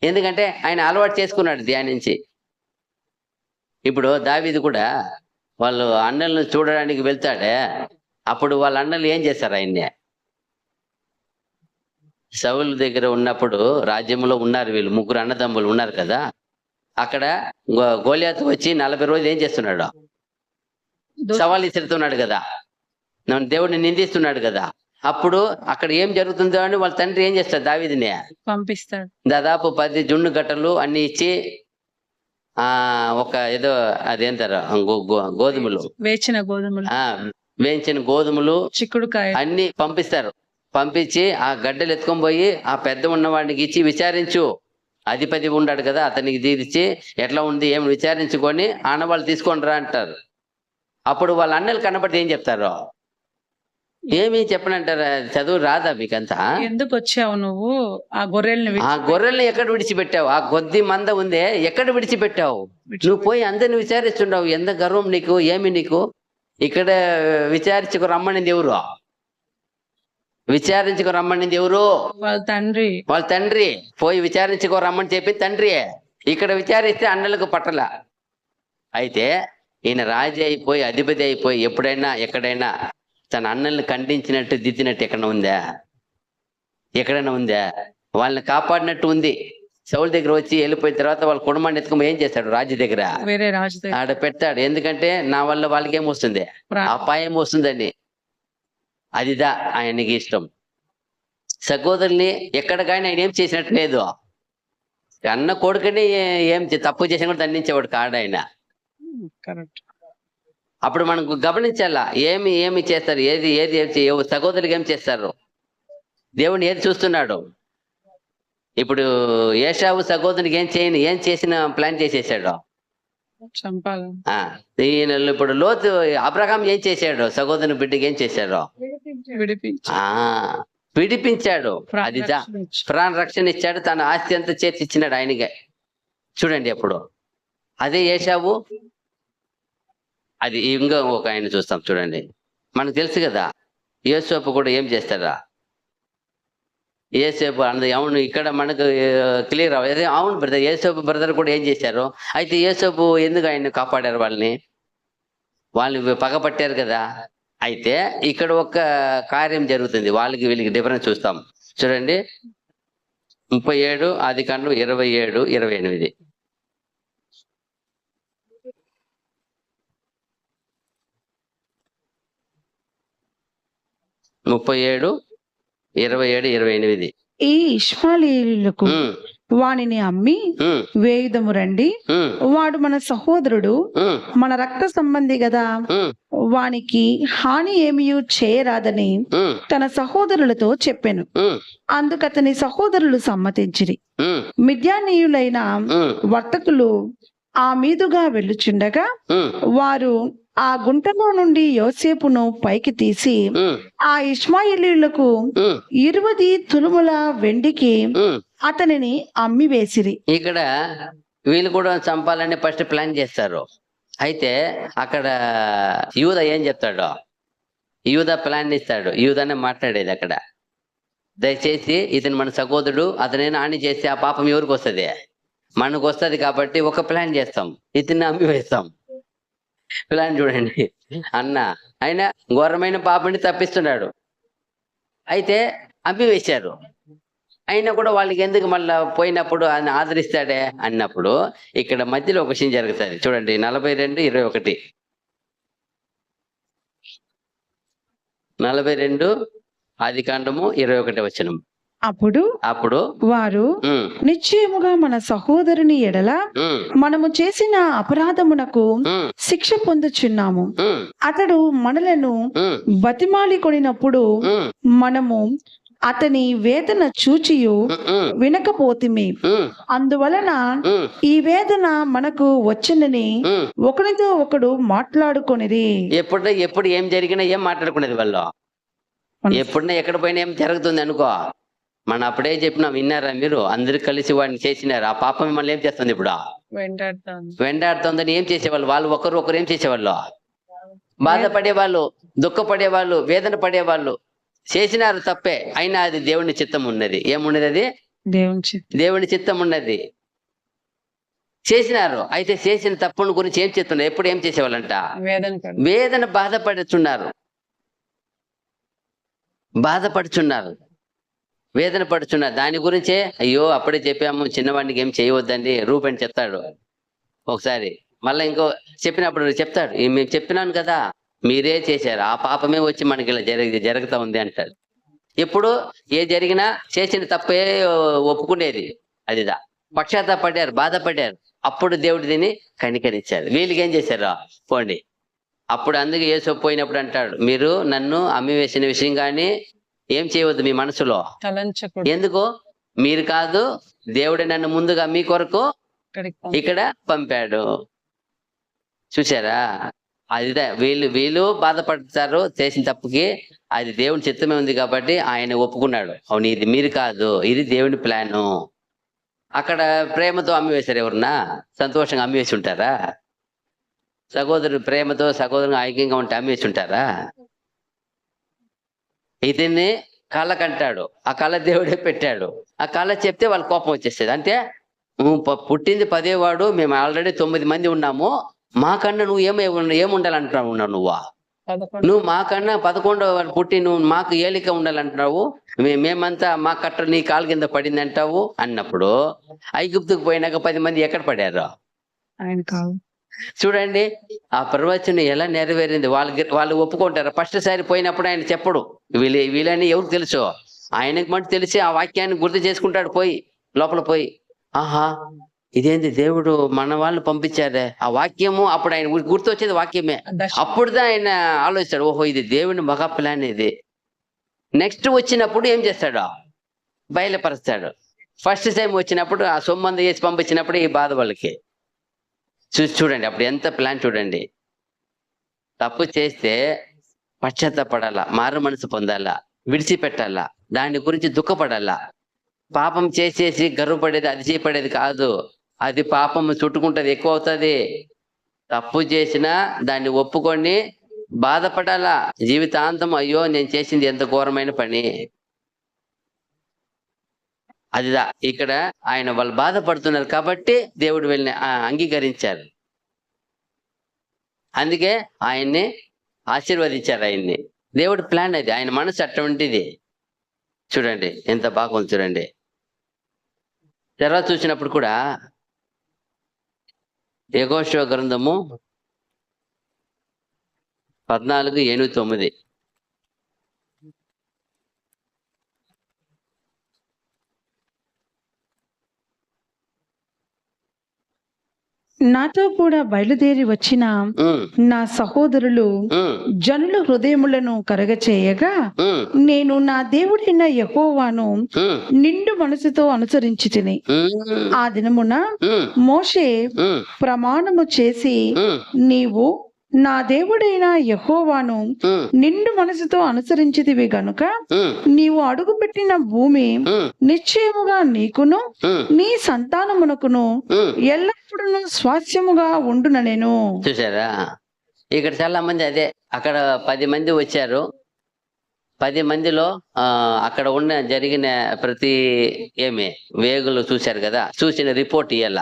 ఎందుకంటే ఆయన అలవాటు చేసుకున్నాడు ధ్యానించి. ఇప్పుడు దావీదు కూడా వాళ్ళు అన్నలను చూడడానికి వెళ్తాడే, అప్పుడు వాళ్ళ అన్నలు ఏం చేస్తారు? ఆయన్ని సౌలు దగ్గర ఉన్నప్పుడు రాజ్యంలో ఉన్నారు వీళ్ళు, 3 అన్నదమ్ములు ఉన్నారు కదా. అక్కడ గోలియాతు వచ్చి 40 రోజులు ఏం చేస్తున్నాడు? సవాల్ ఇస్తున్నాడు కదా, దేవుడిని నిందిస్తున్నాడు కదా. అప్పుడు అక్కడ ఏం జరుగుతుందో అని వాళ్ళ తండ్రి ఏం చేస్తాడు? దావీదుని పంపిస్తాడు. దాదాపు 10 జున్ను గట్టలు అన్ని ఇచ్చి ఒక ఏదో అదేంటారు గోధుమలు, వేయించిన గోధుమలు, చిక్కుడుకాయ అన్ని పంపిస్తారు. పంపించి ఆ గడ్డలు ఎత్తుకొని పోయి ఆ పెద్ద ఉన్నవాడికి ఇచ్చి విచారించు. అధిపతి ఉన్నాడు కదా, అతనికి తీర్చి ఎట్లా ఉంది ఏమి విచారించుకొని ఆనవాళ్ళు తీసుకొని రా అంటారు. అప్పుడు వాళ్ళ అన్నలు కనబడితే ఏం చెప్తారు? ఏమి చెప్పనంటారా? చదువు రాదా మీకంతా? ఎందుకు వచ్చావు నువ్వు? ఆ గొర్రెల్ని ఎక్కడ విడిచిపెట్టావు? ఆ కొద్ది మంద ఉందే ఎక్కడ విడిచిపెట్టావు? నువ్వు పోయి అందరిని విచారిస్తుండవు. ఎంత గర్వం నీకు? ఏమి నీకు? ఇక్కడ విచారించుకు రమ్మనింది ఎవరు? విచారించుకు రమ్మనింది ఎవరు? వాళ్ళ తండ్రి. పోయి విచారించుకో రమ్మని చెప్పి తండ్రి. ఇక్కడ విచారిస్తే అన్నలకు పట్టల. అయితే ఈయన రాజు అయిపోయి అధిపతి అయిపోయి ఎప్పుడైనా ఎక్కడైనా తన అన్నల్ని ఖండించినట్టు దిద్దినట్టు ఎక్కడైనా ఉందా? వాళ్ళని కాపాడినట్టు ఉంది. సౌలు దగ్గర వచ్చి వెళ్ళిపోయిన తర్వాత వాళ్ళ కుటుంబాన్ని ఎత్తుకుని ఏం చేస్తాడు? రాజు దగ్గర వేరే రాజు దగ్గర ఆడ పెడతాడు. ఎందుకంటే నా వల్ల వాళ్ళకి ఏమొస్తుంది? అపాయం వస్తుందని. అదిదా ఆయనకి ఇష్టం. సహోదరుల్ని ఎక్కడికైనా ఆయన ఏం చేసినట్టు లేదు. అన్న కొడుకుని ఏం తప్పు చేసిన కూడా దండించేవాడు కాడు ఆయన. కరెక్ట్. అప్పుడు మనకు గమనించాలా, ఏమి చేస్తారు, ఏది సహోదరులకు ఏం చేస్తారు, దేవుని ఏది చూస్తున్నాడు. ఇప్పుడు ఏశావు సహోదరునికి ఏం చేసిన ప్లాన్ చేసేసాడు, చంపాలి. ఈయన ఇప్పుడు లోతు అబ్రహాం ఏం చేశాడు, సహోదరుని బిడ్డకి ఏం చేశాడు? విడిపించాడు. అది ప్రాణ రక్షణ ఇచ్చాడు. తన ఆస్తి అంతా చేసి ఇచ్చినాడు ఆయనకే. చూడండి అప్పుడు అదే ఏశావు. అది ఇంకా ఒక ఆయన చూస్తాం చూడండి. మనకు తెలుసు కదా యోసేపు కూడా ఏం చేస్తారా? యోసేపు అవును, ఇక్కడ మనకు క్లియర్ అవ్వదు. అవును బ్రదర్, యోసేపు బ్రదర్ కూడా ఏం చేశారు? అయితే యోసేపు ఎందుకు ఆయన కాపాడారు? వాళ్ళు పగపట్టారు కదా. అయితే ఇక్కడ ఒక కార్యం జరుగుతుంది. వాళ్ళకి వీళ్ళకి డిఫరెన్స్ చూస్తాం చూడండి. 37 ఆదికాండం 27, 28. 37, 27, 28. ఈ ఇష్మాయేలీయులకు వానిని అమ్మి వేయుదము రండి, వాడు మన సహోదరుడు, మన రక్త సంబంధి గదా, వానికి హాని ఏమీ చేయరాదని తన సహోదరులతో చెప్పెను. అందుకతని సహోదరులు సమ్మతించిరి. మిద్యానీయులైన వర్తకులు ఆ మీదుగా వెళ్ళుచుండగా వారు ఆ గుంటలో నుండి యోసేపును పైకి తీసి ఆ ఇష్మాయేలీయులకు 20 తులముల వెండికి అతనిని అమ్మి వేసిరి. ఇక్కడ వీళ్ళు కూడా చంపాలని ఫస్ట్ ప్లాన్ చేస్తారు. అయితే అక్కడ యూదా ఏం చెప్తాడు? యూదా ప్లాన్ ఇస్తాడు. యూదానే మాట్లాడేది అక్కడ. దయచేసి ఇతను మన సహోదరుడు, అతనైనా హాని చేస్తే ఆ పాపం ఎవరికి వస్తుంది? మనకు వస్తుంది. కాబట్టి ఒక ప్లాన్ చేస్తాం, ఇతన్ని అమ్మి వేస్తాం. ప్లాన్ చూడండి. అన్న ఆయన ఘోరమైన పాపని తప్పిస్తున్నాడు. అయితే అమ్మి వేశారు. అయినా కూడా వాళ్ళకి ఎందుకు మళ్ళా పోయినప్పుడు ఆయన ఆదరిస్తాడే అన్నప్పుడు ఇక్కడ మధ్యలో ఒక విషయం జరుగుతుంది చూడండి. 42, 21. 42 ఆదికాండము 21 వచనం. అప్పుడు వారు నిశ్చయముగా మన సహోదరుని ఎడల మనము చేసిన అపరాధమునకు శిక్ష పొందుచున్నాము. అతడు మనలను బతిమాలి కొనినప్పుడు మనము అతని వేదన చూచియు వినకపోతిమి. అందువలన ఈ వేదన మనకు వచ్చిందని ఒకరితో ఒకడు మాట్లాడుకొనిది. ఎప్పుడు ఏం జరిగినా ఏం మాట్లాడుకునేది వాళ్ళు. ఎప్పుడైనా ఎక్కడ పోయినా ఏం జరుగుతుంది అనుకో, మనం అప్పుడే చెప్పినాం, విన్నారా మీరు? అందరు కలిసి వాడిని చేసినారు. ఆ పాపం మిమ్మల్ని ఏం చేస్తుంది? ఇప్పుడు వెంటాడుతుందని ఏం చేసేవాళ్ళు? వాళ్ళు ఒకరు ఏం చేసేవాళ్ళు? బాధపడేవాళ్ళు, దుఃఖపడేవాళ్ళు, వేదన పడేవాళ్ళు. చేసినారు తప్పే, అయినా అది దేవుని చిత్తం ఉన్నది. ఏమున్నది? అది దేవుని చిత్తం ఉన్నది. చేసినారు. అయితే చేసిన తప్పుని గురించి ఏం చేస్తున్నారు? ఎప్పుడు ఏం చేసేవాళ్ళంట? వేదన బాధపడుతున్నారు, వేదన పడుచున్నారు. దాని గురించే అయ్యో అప్పుడే చెప్పాము చిన్నవాడికి ఏం చేయవద్దండి రూపెన్ చెప్తాడు ఒకసారి. మళ్ళీ ఇంకో చెప్పినప్పుడు చెప్తాడు, మేము చెప్పినాను కదా, మీరే చేశారు, ఆ పాపమే వచ్చి మనకి ఇలా జరుగుతా ఉంది అంటాడు. ఎప్పుడు ఏ జరిగినా చేసిన తప్పే ఒప్పుకునేది. అదిదా పశ్చాత్తాపడ్డారు, బాధపడ్డారు. అప్పుడు దేవుడు దీన్ని కనికరించారు. వీళ్ళకి ఏం చేశారు? పోండి. అప్పుడు అందుకే యేసు పోయినప్పుడు అంటాడు, మీరు నన్ను అమ్మి వేసిన విషయం కానీ ఏం చేయవద్దు మీ మనసులో. ఎందుకు? మీరు కాదు, దేవుడే నన్ను ముందుగా మీ కొరకు ఇక్కడ పంపాడు. చూసారా? అదిదే వీళ్ళు బాధపడతారు చేసిన తప్పుకి. అది దేవుని చిత్తమే ఉంది కాబట్టి ఆయన ఒప్పుకున్నాడు. అవును, ఇది మీరు కాదు, ఇది దేవుని ప్లాను. అక్కడ ప్రేమతో అమ్మి వేశారు. ఎవరన్నా సంతోషంగా అమ్మి వేసి ఉంటారా? సహోదరుడు ప్రేమతో సహోదరుగా ఐక్యంగా ఉంటే అమ్మి వేసి ఉంటారా? ఇతన్ని కళ కంటాడు. ఆ కళ దేవుడే పెట్టాడు. ఆ కళ చెప్తే వాళ్ళ కోపం వచ్చేసేది. అంటే పుట్టింది 10వ వాడు, మేము ఆల్రెడీ 9 మంది ఉన్నాము, మాకన్నా నువ్వు ఏముండాలంటున్నావు? నువ్వు నువ్వు మాకన్నా 11వ వాడు పుట్టి నువ్వు మాకు ఏలిక ఉండాలంటున్నావు, మేమంతా మా కట్ట నీ కాలు కింద పడింది అంటావు అన్నప్పుడు ఐగుప్తుకు పోయినాక 10 మంది ఎక్కడ పడారు? ఆయన కాదు. చూడండి ఆ ప్రవచనం ఎలా నెరవేరింది. వాళ్ళు ఒప్పుకుంటారు. ఫస్ట్ సారి పోయినప్పుడు ఆయన చెప్పడు వీళ్ళని ఎవరికి తెలుసు, ఆయనకు మటు తెలిసి ఆ వాక్యాన్ని గుర్తు చేసుకుంటాడు. పోయి లోపల పోయి, ఆహా ఇదేంది దేవుడు మన వాళ్ళు పంపించారే ఆ వాక్యము. అప్పుడు ఆయన గుర్తొచ్చేది వాక్యమే. అప్పుడుదా ఆయన ఆలోచిస్తాడు, ఓహో ఇది దేవుని మగ ప్లాన్ ఇది. నెక్స్ట్ వచ్చినప్పుడు ఏం చేస్తాడు? బయలుపరుస్తాడు. ఫస్ట్ టైం వచ్చినప్పుడు ఆ సొమ్మంది చేసి పంపించినప్పుడు ఈ బాధ వాళ్ళకి చూడండి అప్పుడు ఎంత ప్లాన్ చూడండి. తప్పు చేస్తే పశ్చాత్తపడాలా, మారు మనసు పొందాలా, విడిచిపెట్టాలా, దాని గురించి దుఃఖపడాలా. పాపం చేసేసి గర్వపడేది అతిశయపడేది కాదు. అది పాపం చుట్టుకుంటది, ఎక్కువ అవుతుంది. తప్పు చేసినా దాన్ని ఒప్పుకొని బాధపడాలా జీవితాంతం. అయ్యో నేను చేసింది ఎంత ఘోరమైన పని. అదిదా ఇక్కడ ఆయన వాళ్ళు బాధపడుతున్నారు కాబట్టి దేవుడు వెళ్ళి అంగీకరించారు. అందుకే ఆయన్ని ఆశీర్వదించారు. ఆయన్ని దేవుడు ప్లాన్ అది, ఆయన మనసు అటువంటిది. చూడండి ఎంత బాగుంది చూడండి. తర్వాత చూసినప్పుడు కూడా యెహోషువ గ్రంథము 14:8-9. నాతో కూడా బయలుదేరి వచ్చిన నా సహోదరులు జనుల హృదయములను కరగచేయగా నేను నా దేవుడైన యెహోవాను నిండు మనసుతో అనుసరించి తిని. ఆ దినమున మోషే ప్రమాణము చేసి, నీవు నా దేవుడైన యెహోవాను నిండు మనసుతో అనుసరించితివి గనుక నీవు అడుగుపెట్టిన భూమి నిశ్చయముగా నీకును నీ సంతానమునకును ఎల్లప్పుడూ స్వాస్థ్యముగా ఉండుననెను. చూసారా ఇక్కడ చాలా మంది అదే, అక్కడ 10 మంది వచ్చారు. 10 మందిలో అక్కడ ఉన్న జరిగిన ప్రతి వేగులు చూశారు కదా, చూసిన రిపోర్ట్ ఇయ్యాల.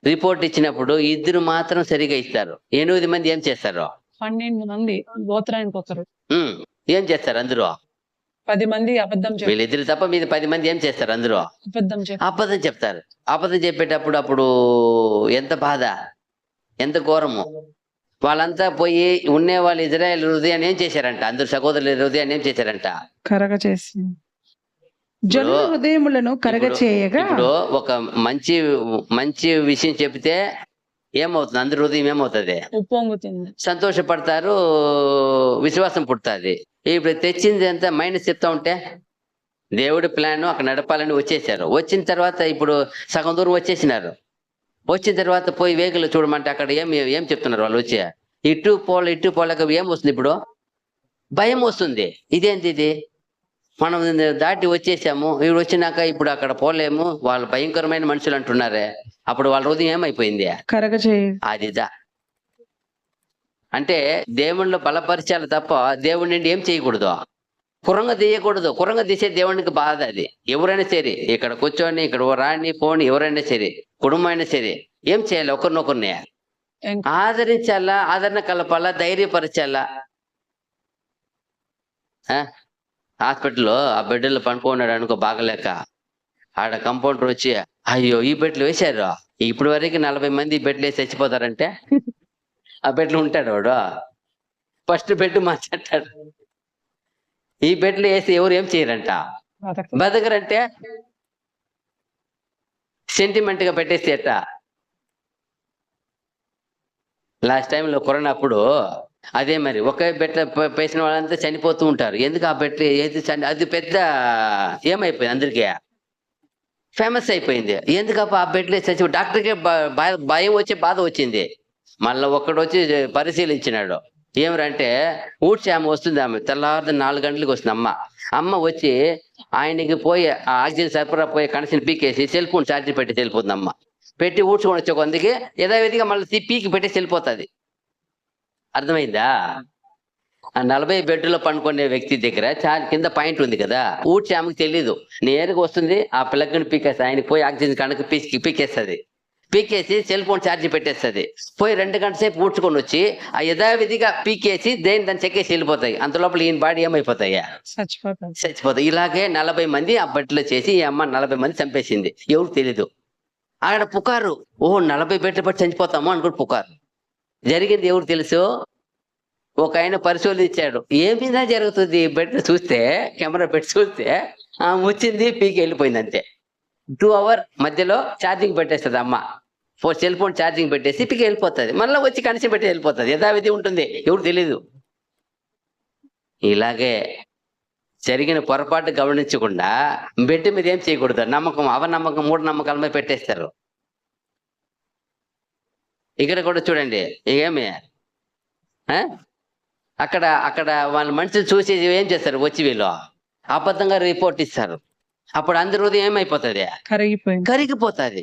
రిపోర్ట్ ఇచ్చినప్పుడు 2 మాత్రం సరిగా ఇస్తారు. 8 మంది ఏం చేస్తారు? 12 మంది గోత్రానికి ఒకరు. ఏం చేస్తారు అందరూ? 10 మంది అబద్ధం వీళ్ళిద్దరు తప్ప మీద 10 మంది ఏం చేస్తారు? అందరూ అబద్ధం చెప్తారు. అబద్ధం చెప్పేటప్పుడు అప్పుడు ఎంత బాధ, ఎంత ఘోరము. వాళ్ళంతా పోయి ఉండే వాళ్ళు ఇజ్రాయేల్ హృదయాన్ని ఏం చేశారంట? అందరు సహోదరుల హృదయాన్ని ఏం చేశారంట? కరగ చేసి జనుల హృదయములను కరగచేయగా. ఇప్పుడు ఒక మంచి విషయం చెప్తే ఏమవుతుంది? అందరి హృదయం ఏమవుతుంది? సంతోషపడతారు, విశ్వాసం పుడుతుంది. ఇప్పుడు తెచ్చింది అంతా మైనస్ చెప్తా ఉంటే దేవుడి ప్లాన్ అక్కడ నడపాలని వచ్చేసారు. వచ్చిన తర్వాత ఇప్పుడు సగం దూరం వచ్చేసినారు. వచ్చిన తర్వాత పోయి వేగులు చూడమంటే అక్కడ ఏం చెప్తున్నారు వాళ్ళు వచ్చి? ఇటు పోలేక ఏం వస్తుంది? ఇప్పుడు భయం వస్తుంది. ఇదేంటి ఇది, మనం దాటి వచ్చేసాము, ఇప్పుడు వచ్చినాక ఇప్పుడు అక్కడ పోలేము, వాళ్ళు భయంకరమైన మనుషులు అంటున్నారే. అప్పుడు వాళ్ళ హృదయం ఏమైపోయింది? అదిదా అంటే దేవుణ్ణిలో బలపరిచాలి తప్ప దేవుడి నుండి ఏం చేయకూడదు, కురంగ తీయకూడదు. కురంగ తీసే దేవునికి బాధ. అది ఎవరైనా సరే, ఇక్కడ కూర్చొని ఇక్కడ రాని పోని ఎవరైనా సరే, కుటుంబం అయినా సరే ఏం చేయాలి? ఒకరినొకరిని ఆదరించాలా, ఆదరణ కలపాలా, ధైర్యపరచాలా. హాస్పిటల్లో ఆ బెడ్లో పనుకున్నాడు అనుకో, బాగలేక ఆడ కంపౌండర్ వచ్చి, అయ్యో ఈ బెడ్లు వేశారు, ఇప్పటి వరకు 40 మంది బెడ్లు వేసి చచ్చిపోతారంటే ఆ బెడ్లు ఉంటాడు వాడు. ఫస్ట్ బెడ్ మార్చేస్తాడు. ఈ బెడ్లు వేసి ఎవరు ఏం చేయరంట, బతకరంటే సెంటిమెంట్ గా పెట్టేస్తే ఎట్ట. లాస్ట్ టైంలో కరోనా అప్పుడు అదే మరి ఒకే బెడ్ పేసిన వాళ్ళంతా చనిపోతూ ఉంటారు. ఎందుకు ఆ బెడ్ అది పెద్ద ఏమైపోయింది, అందరికీ ఫేమస్ అయిపోయింది. ఎందుకప్ప ఆ బెడ్లో చచ్చి డాక్టర్కే భయం వచ్చి బాధ వచ్చింది. మళ్ళీ ఒక్కడు వచ్చి పరిశీలించినాడు. ఏమరంటే ఊడ్చి ఆమె వస్తుంది, ఆమె తెల్లారి 4 గంటలకు వస్తుంది. అమ్మ వచ్చి ఆయనకి పోయి ఆక్సిజన్ సరఫరా పోయి కనెక్షన్ పీకేసి సెల్ ఫోన్ ఛార్జీ పెట్టి వెళ్ళిపోతుంది. అమ్మ పెట్టి ఊడ్చుకొని వచ్చే కొందికి యథావిధిగా మళ్ళీ పీకి పెట్టి వెళ్ళిపోతుంది. అర్థమైందా? ఆ 40 బెడ్లో పండుకునే వ్యక్తి దగ్గర కింద పాయింట్ ఉంది కదా, ఊడ్చి ఆమెకు తెలీదు. నేరుగా వస్తుంది, ఆ ప్లగ్ని పీకేస్తుంది. ఆయనకి పోయి ఆక్సిజన్ కనుక పీకేస్తుంది. పీకేసి సెల్ ఫోన్ ఛార్జ్ పెట్టేస్తుంది. పోయి 2 గంటల సేపు ఊడ్చుకొని వచ్చి ఆ యథావిధిగా పీకేసి దాన్ని చెక్కేసి వెళ్ళిపోతాయి. అంత లోపల ఈయన బాడీ ఏమైపోతాయి? చచ్చిపోతాను. చచ్చిపోతాయి. ఇలాగే 40 మంది ఆ బట్టలు చేసి ఈ అమ్మ 40 మంది చంపేసింది. ఎవరు తెలీదు. ఆడ పుకారు, 40 బెడ్లు పట్టి చనిపోతాము అనుకుని పుకారు. జరిగింది ఎవరు తెలుసు? ఒక ఆయన పరిశోధించాడు. ఏమిదా జరుగుతుంది? బెడ్ చూస్తే, కెమెరా పెట్టి చూస్తే వచ్చింది, పీకి వెళ్ళిపోయింది అంతే. 2 అవర్ మధ్యలో ఛార్జింగ్ పెట్టేస్తుంది అమ్మ. సెల్ ఫోన్ ఛార్జింగ్ పెట్టేసి పీకి వెళ్ళిపోతుంది. మళ్ళీ వచ్చి కనెక్షన్ పెట్టి వెళ్ళిపోతుంది. యథావిధి ఉంటుంది, ఎవరు తెలీదు. ఇలాగే జరిగిన పొరపాటు గమనించకుండా బెడ్ మీద ఏం చేయకూడదు. నమ్మకం, అవనమ్మకం, మూఢనమ్మకాల మీద పెట్టేస్తారు. ఇక్కడ కూడా చూడండి, ఏమి అక్కడ వాళ్ళ మనుషులు చూసి ఏం చేస్తారు? వచ్చి వీళ్ళు అబద్ధంగా రిపోర్ట్ ఇస్తారు. అప్పుడు అందరి హృదయం ఏమైపోతుంది? కరిగిపోతుంది.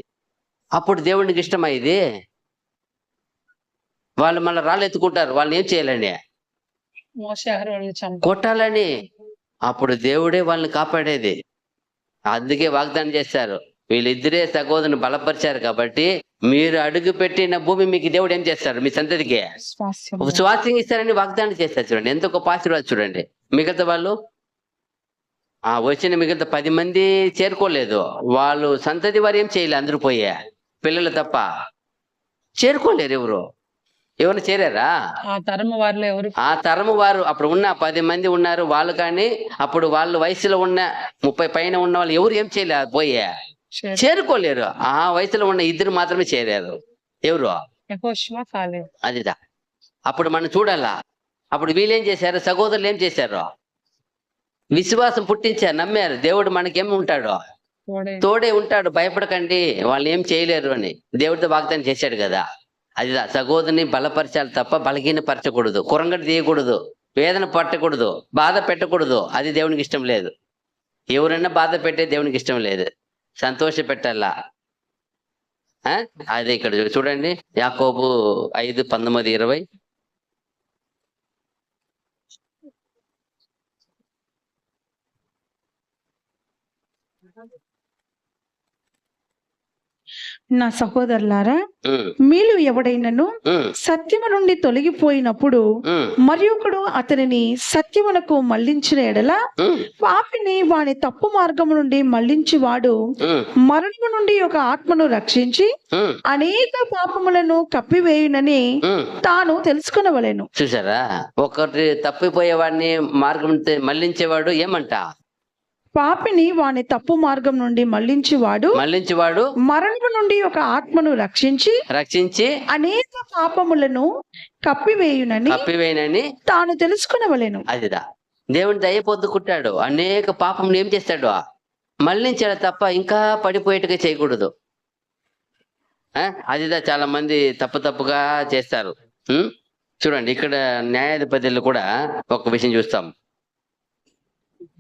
అప్పుడు దేవునికి ఇష్టమా ఇది? వాళ్ళు మళ్ళీ రాళ్ళు ఎత్తుకుంటారు. వాళ్ళని ఏం చేయాలండి? కొట్టాలని. అప్పుడు దేవుడే వాళ్ళని కాపాడేది. అందుకే వాగ్దానం చేశారు, వీళ్ళిద్దరే సహోదరుని బలపరిచారు కాబట్టి మీరు అడుగు పెట్టిన భూమి మీకు దేవుడు ఏం చేస్తారు? మీ సంతతికి స్వాస్థ్యం ఇస్తారని వాగ్దానం చేస్తారు. చూడండి ఎంత గొప్ప ఆశీర్వాదం. చూడండి మిగతా వాళ్ళు వచ్చిన మిగతా 10 మంది చేరుకోలేదు. వాళ్ళు సంతతి వారు ఏం చేయలే, అందరూ పోయే పిల్లలు తప్ప చేరుకోలేరు. ఎవరు చేరారా? ఆ తరము వారు అప్పుడు ఉన్న 10 మంది ఉన్నారు. వాళ్ళు కానీ అప్పుడు వాళ్ళ వయసులో ఉన్న 30 పైన ఉన్న వాళ్ళు ఎవరు ఏం చేయలేరు, పోయే చేరుకోలేరు. ఆ వయసులో ఉన్న 2 మాత్రమే చేరారు. ఎవరు? అదిదా. అప్పుడు మనం చూడాలా. అప్పుడు వీళ్ళేం చేశారు? సహోదరులు ఏం చేశారు? విశ్వాసం పుట్టించారు, నమ్మారు. దేవుడు మనకేం ఉంటాడు? తోడే ఉంటాడు, భయపడకండి, వాళ్ళు ఏం చేయలేరు అని దేవుడితో వాగ్దానం చేశాడు కదా. అదిదా. సహోదరుని బలపరచాలి తప్ప బలహీనపరచకూడదు, కురంగడి తీయకూడదు, వేదన పట్టకూడదు, బాధ పెట్టకూడదు. అది దేవునికి ఇష్టం లేదు. ఎవరైనా బాధ పెట్టే దేవునికి ఇష్టం లేదు. సంతోష పెట్టాలా. అదే ఇక్కడ చూడండి, యాకోబు 5:19-20. నా సహోదరులారా, మీలో ఎవడైనను సత్యము నుండి తొలగిపోయినప్పుడు మరి ఒకడు అతనిని సత్యమునకు మళ్లించిన ఎడల పాపిని వాని తప్పు మార్గము నుండి మళ్లించువాడు మరణము నుండి ఒక ఆత్మను రక్షించి అనేక పాపములను కప్పివేయునని తాను తెలుసుకొనవలెను. చూసారా? ఒకటి తప్పిపోయేవాడిని మార్గం మళ్లించేవాడు ఏమంట? పాపిని వాని తప్పు మార్గం నుండి మళ్లించువాడు మరణము నుండి ఒక ఆత్మను రక్షించి అనేక పాపములను కప్పివేయునని తాను తెలుసుకునవలెను. అదిదా. దేవుని దయ పొందుకుంటాడు. అనేక పాపం ఏం చేస్తాడు? మళ్లించాడు తప్ప ఇంకా పడిపోయేట్టుగా చేయకూడదు. అదిదా. చాలా మంది తప్పుగా చేస్తారు. చూడండి, ఇక్కడ న్యాయాధిపతులు కూడా ఒక విషయం చూస్తాం.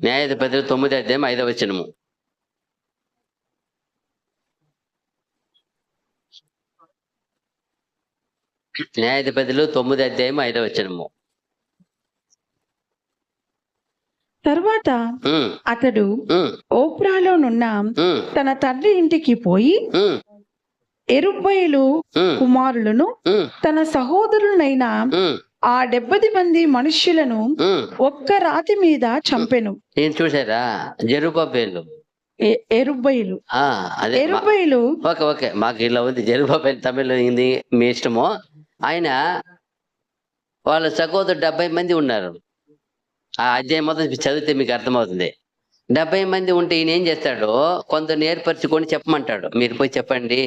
న్యాయాధిపతులు 9:5. న్యాయాధిపతులు 9:5. తరువాత అతడు ఓప్రాలోనున్న తన తండ్రి ఇంటికి పోయి యెరుబ్బయలు కుమారులను తన సహోదరులైన ఆ 70 మంది మనుష్యులను ఒక్క రాతి మీద చంపెను. ఏం చూసారా? జెరుబ్బయలు ఓకే మాకు ఇలా ఉంది. జెరుబ్బయలు తమిళ హిందీ మీ ఇష్టమో. ఆయన వాళ్ళ సహోదరు 70 మంది ఉన్నారు. ఆ అధ్యాయం మొత్తం చదివితే మీకు అర్థమవుతుంది. 70 మంది ఉంటే ఈయన ఏం చేస్తాడు? కొందరు ఏర్పరచుకొని చెప్పమంటాడు. మీరు పోయి చెప్పండి,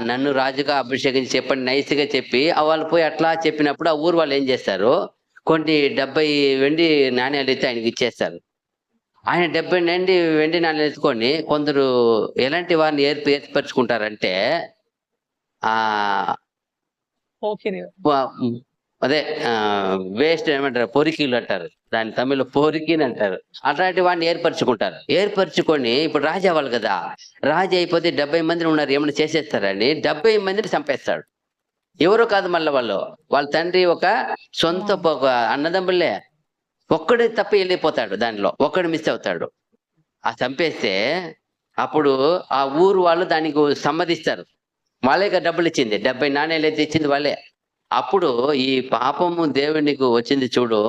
నన్ను రాజుగా అభిషేకించి చెప్పండి, నైస్గా చెప్పి వాళ్ళు పోయి అట్లా చెప్పినప్పుడు ఆ ఊరు వాళ్ళు ఏం చేస్తారు? కొన్ని 70 వెండి నాణ్యాలు అయితే ఆయనకి ఇచ్చేస్తారు. ఆయన 70 వెండి నాణ్యాలు ఎత్తుకొని కొందరు ఎలాంటి వారిని ఏర్పరచుకుంటారంటే అదే వేస్ట్ ఏమంటారు, పొరికీలు అంటారు, దాని తమిళ పొరికిని అంటారు. అట్లాంటి వాడిని ఏర్పరచుకొని ఇప్పుడు రాజు అవ్వాలి కదా. రాజు అయిపోతే 70 మందిని ఉన్నారు, ఏమైనా చేసేస్తారని 70 మందిని చంపేస్తాడు. ఎవరో కాదు, మళ్ళీ వాళ్ళ తండ్రి ఒక సొంత అన్నదమ్ములే. ఒక్కడే తప్పి వెళ్ళిపోతాడు, దానిలో ఒక్కడు మిస్ అవుతాడు. ఆ చంపేస్తే అప్పుడు ఆ ఊరు వాళ్ళు దానికి సమ్మతిస్తారు. వాళ్ళే కదా డబ్బులు ఇచ్చింది, 70 నాణేలు అయితే ఇచ్చింది వాళ్ళే. అప్పుడు ఈ పాపము దేవునికి వచ్చింది చూడు,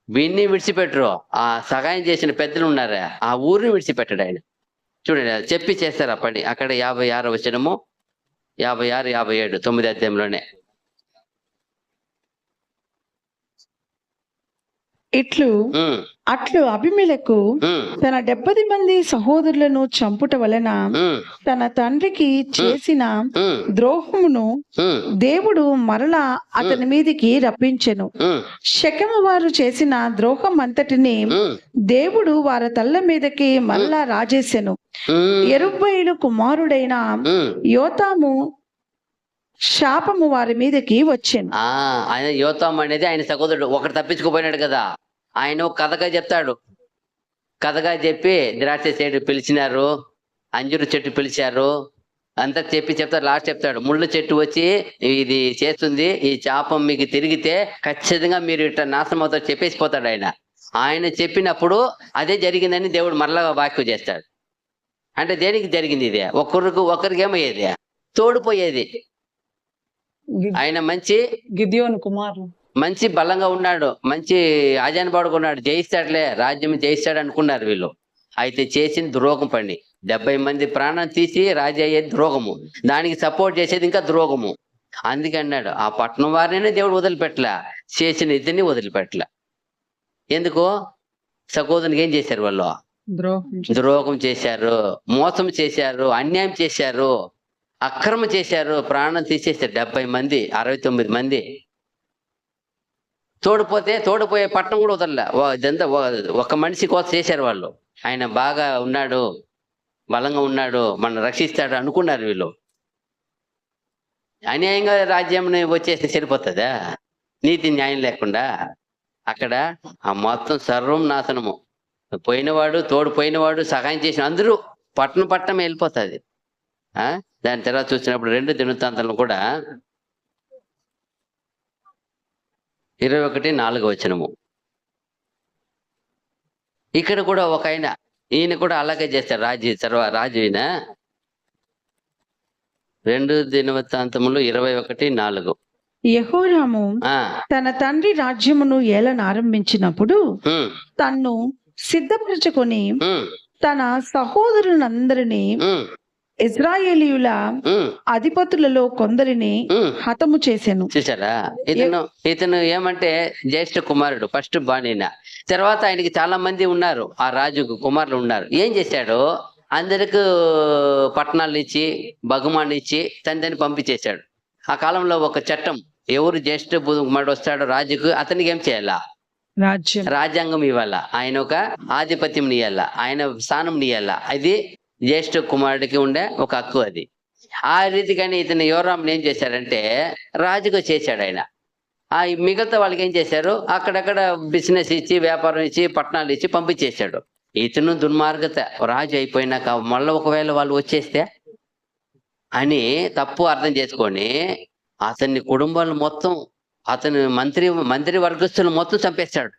వీడిని విడిచిపెట్టరు. ఆ సహాయం చేసిన పెద్దలు ఉన్నారా, ఆ ఊరిని విడిచిపెట్టాడు ఆయన. చూడండి, అది చెప్పి చేస్తారు ఆ పని. అక్కడ 56 వచనము, 56, 57, 9 అధ్యాయంలోనే. ఉమ్, అట్లు అబీమెలెకు ఉమ్, తన 70 మంది సహోదరులను చంపుట వలన ఉమ్, తన తండ్రికి చేసిన ఉమ్, ద్రోహమును ఉమ్, దేవుడు మరలా అతని మీదికి రప్పించెను. ఉమ్, శకెము వారు చేసిన ద్రోహం అంతటిని ఉమ్, దేవుడు వారి తల్ల మీదకి మరలా రాజేసెను. ఉమ్, యెరుబ్బయలు కుమారుడైన ఉమ్. యోతాము శాపము వారి మీదకి వచ్చెను. ఆయన యోతాం అనేది ఆయన సహోదరుడు, ఒకటి తప్పించుకుపోయినాడు కదా. ఆయన ఒక కథగా చెప్తాడు. కథగా చెప్పి ద్రాక్ష చెట్టు పిలిచినారు, అంజూరు చెట్టు పిలిచారు, అంతా చెప్తాడు. లాస్ట్ చెప్తాడు, ముళ్ళ చెట్టు వచ్చి ఇది చేస్తుంది, ఈ శాపం మీకు తిరిగితే ఖచ్చితంగా మీరు ఇట్లా నాశనం అవుతారు చెప్పేసిపోతాడు ఆయన. ఆయన చెప్పినప్పుడు అదే జరిగిందని దేవుడు మరలా వాక్యం చేస్తాడు. అంటే దేనికి జరిగింది ఇది? ఒకరికి ఏమయ్యేది? తోడిపోయేది. ఆయన గిద్యోను కుమారుడు మంచి బలంగా ఉన్నాడు, మంచి ఆజానుబాడుగా ఉన్నాడు, జయిస్తాడులే, రాజ్యం జయిస్తాడు అనుకున్నారు వీళ్ళు. అయితే చేసిన ద్రోహం పని. 70 మంది ప్రాణం తీసి రాజు అయ్యేది ద్రోహము, దానికి సపోర్ట్ చేసేది ఇంకా ద్రోహము. అందుకే అన్నాడు, ఆ పట్టణం వారినే దేవుడు వదిలిపెట్టలే, చేసిన ఇద్దరిని వదిలిపెట్టలే. ఎందుకు? సహోదరునికి ఏం చేశారు వాళ్ళు? ద్రోహం చేశారు, మోసం చేశారు, అన్యాయం చేశారు, అక్రమం చేశారు, ప్రాణం తీసేశారు. 70 మంది, 69 మంది తోడిపోయే పట్టణం కూడా వదలలే. ఇదంతా ఒక మనిషి కోసం చేశారు వాళ్ళు. ఆయన బాగా ఉన్నాడు, బలంగా ఉన్నాడు, మనం రక్షిస్తాడు అనుకున్నారు వీళ్ళు. అన్యాయంగా రాజ్యం వచ్చేస్తే సరిపోతుందా? నీతి న్యాయం లేకుండా అక్కడ ఆ మొత్తం సర్వం నాశనము. పోయినవాడు, తోడిపోయినవాడు, సహాయం చేసిన అందరూ పట్టణం వెళ్ళిపోతుంది. దాని తర్వాత చూసినప్పుడు 2 దినవృత్తాంతాలను కూడా 21:4 వచనము. ఇక్కడ కూడా ఒక ఈయన కూడా అలాగే చేస్తారు. రాజు ఈయన 2 దినవృత్తాంతములు 21:4. యెహోరాము తన తండ్రి రాజ్యమును ఏలనారంభించినప్పుడు తన్ను సిద్ధపరచుకొని తన సహోదరులందరినీ ఇజ్రాయేలీయుల అధిపతులలో కొందరిని హతము చేశాను. చూసారా? ఇతను ఏమంటే జ్యేష్ఠ కుమారుడు, ఫస్ట్ బాణిన. తర్వాత ఆయనకి చాలా మంది ఉన్నారు, ఆ రాజుకు కుమారులు ఉన్నారు. ఏం చేశాడు? అందరికి పట్టణాలు ఇచ్చి, బహుమానం ఇచ్చి తండ్రిని పంపించేశాడు. ఆ కాలంలో ఒక చట్టం, ఎవరు జ్యేష్ఠ కుమారుడు వస్తాడో రాజుకు, అతనికి ఏం చేయాలా? రాజ్యాంగం ఇవ్వాలా, ఆయన ఒక ఆధిపత్యం ఇయ్యాలా, ఆయన స్థానం ఇయ్యాలా. అది జ్యేష్ఠ కుమారుడికి ఉండే ఒక హక్కు అది. ఆ రీతిగానే ఇతను యోరాముని ఏం చేశాడంటే రాజుగా చేశాడు ఆయన. ఆ మిగతా వాళ్ళకి ఏం చేశారు? అక్కడక్కడ బిజినెస్ ఇచ్చి, వ్యాపారం ఇచ్చి, పట్టణాలు ఇచ్చి పంపించేశాడు. ఇతను దుర్మార్గత, రాజు అయిపోయినాక మళ్ళీ ఒకవేళ వాళ్ళు వచ్చేస్తే అని తప్పు అర్థం చేసుకొని అతని కుటుంబాలు మొత్తం, అతని మంత్రి వర్గస్తులు మొత్తం చంపేశాడు.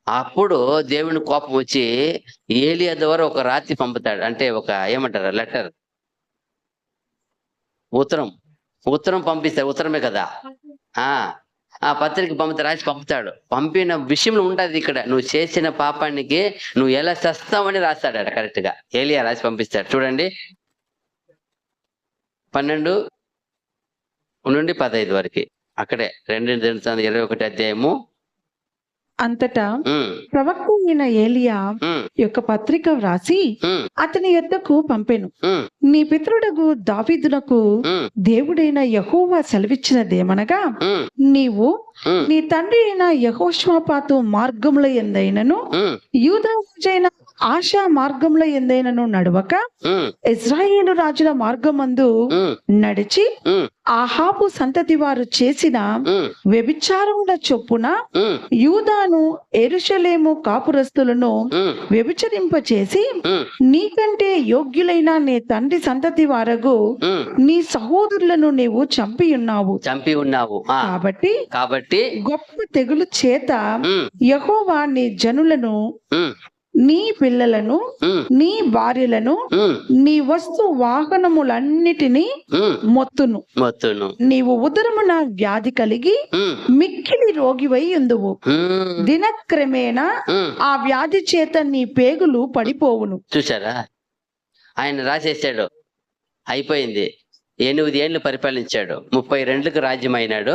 అప్పుడు దేవుని కోపం వచ్చి ఏలియా ద్వారా ఒక రాత్రి పంపుతాడు. అంటే ఒక ఏమంటారు, లెటర్, ఉత్తరం పంపిస్తాడు. ఉత్తరమే కదా, ఆ పత్రిక రాసి పంపుతాడు. పంపిన విషయంలో ఉంటుంది ఇక్కడ, నువ్వు చేసిన పాపానికి నువ్వు ఎలా చేస్తావని రాస్తాడు కరెక్ట్ గా. ఏలియా రాసి పంపిస్తాడు. చూడండి, 12 నుండి 15 వరకు. అక్కడే 2 దినవృత్తాంతాలు 21 అధ్యాయము. అంతటా ప్రవక్త అయిన ఏలియా యొక్క పత్రిక వ్రాసి అతని యొద్దకు పంపెను. నీ పితరుడగు దావీదునకు దేవుడైన యెహోవా సెలవిచ్చినదేమనగా, నీవు నీ తండ్రి అయిన యెహోషాపాతు మార్గముల యందైనను యూదా రాజైన ఆశా మార్గముల యందైనను నడవక ఇశ్రాయేలు రాజుల మార్గమందు నడిచి ఆహాబు సంతతి వారు చేసిన వ్యభిచారముల చొప్పున యూదాను యెరూషలేము కాపురస్తులను వ్యభిచరింపచేసి నీకంటే యోగ్యులైన నీ తండ్రి సంతతి వారగు నీ సహోదరులను నీవు చంపి ఉన్నావు. కాబట్టి గొప్ప తెగులు చేత యెహోవా నీ జనులను నీ పిల్లలను ఉమ్, నీ భార్యలను ఉమ్, నీ వస్తు వాహనములన్నిటినీ మొత్తును. మొత్తును. నీవు ఉదరమున వ్యాధి కలిగి ఉమ్, మిక్కిలి రోగివై ఉందువు. ఉమ్, దినక్రమేణా ఉమ్. ఆ వ్యాధి చేత నీ పేగులు పడిపోవును. చూసారా, ఆయన రాసేసాడు, అయిపోయింది. 8 ఏళ్ళు పరిపాలించాడు. 32కు రాజ్యం అయినాడు.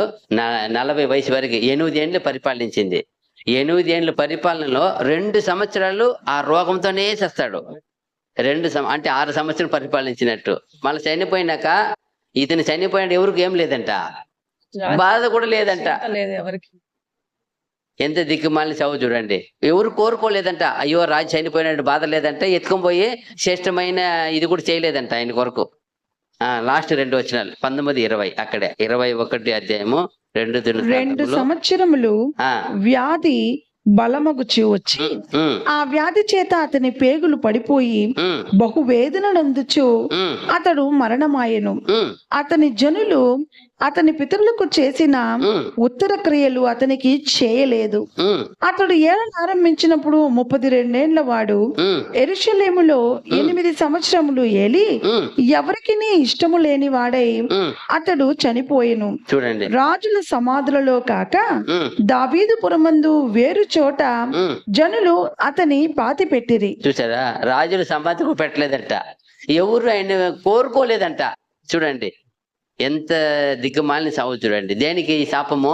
40 వయసు వరకు 8 ఏళ్ళు పరిపాలించింది. 8 ఏళ్ళ పరిపాలనలో 2 సంవత్సరాలు ఆ రోగంతోనే చేస్తాడు. అంటే 6 సంవత్సరాలు పరిపాలించినట్టు. మళ్ళీ చనిపోయినాక ఇతను చనిపోయినాడు, ఎవరికి ఏం లేదంట, బాధ కూడా లేదంట. లేదు ఎవరికి. ఎంత దిక్కుమాలిన చావు చూడండి. ఎవరు కోరుకోలేదంట, అయ్యో రాజు చనిపోయినట్టు బాధ లేదంట, ఎత్తుకొని పోయి శ్రేష్టమైన ఇది కూడా చేయలేదంట ఆయన కొరకు. లాస్ట్ 2 వచనాలు 19-20 అక్కడే 21 అధ్యాయము 2 2 సంవత్సరములు వ్యాధి బలమగుచు వచ్చి ఆ వ్యాధి చేత అతని పేగులు పడిపోయి బహు వేదన నందుచు అతడు మరణమాయెను. అతని జనులు అతని పితరులకు చేసిన ఉత్తర క్రియలు అతనికి చేయలేదు. అతడు ఏలను ఆరంభించినప్పుడు 32 వాడు. యెరూషలేములో 8 సంవత్సరములు ఏలి ఎవరికి ఇష్టము లేని వాడై అతడు చనిపోయెను. చూడండి, రాజుల సమాధులలో కాక దావీదు పురమందు వేరు చోట జనులు అతని పాతి పెట్టిరి. చూసారా, రాజులు సమాధికి పెట్టలేదంట, ఎవరు ఆయన కోరుకోలేదంట. చూడండి ఎంత దిక్కుమాలిన సావు చూడండి. దేనికి ఈ శాపము?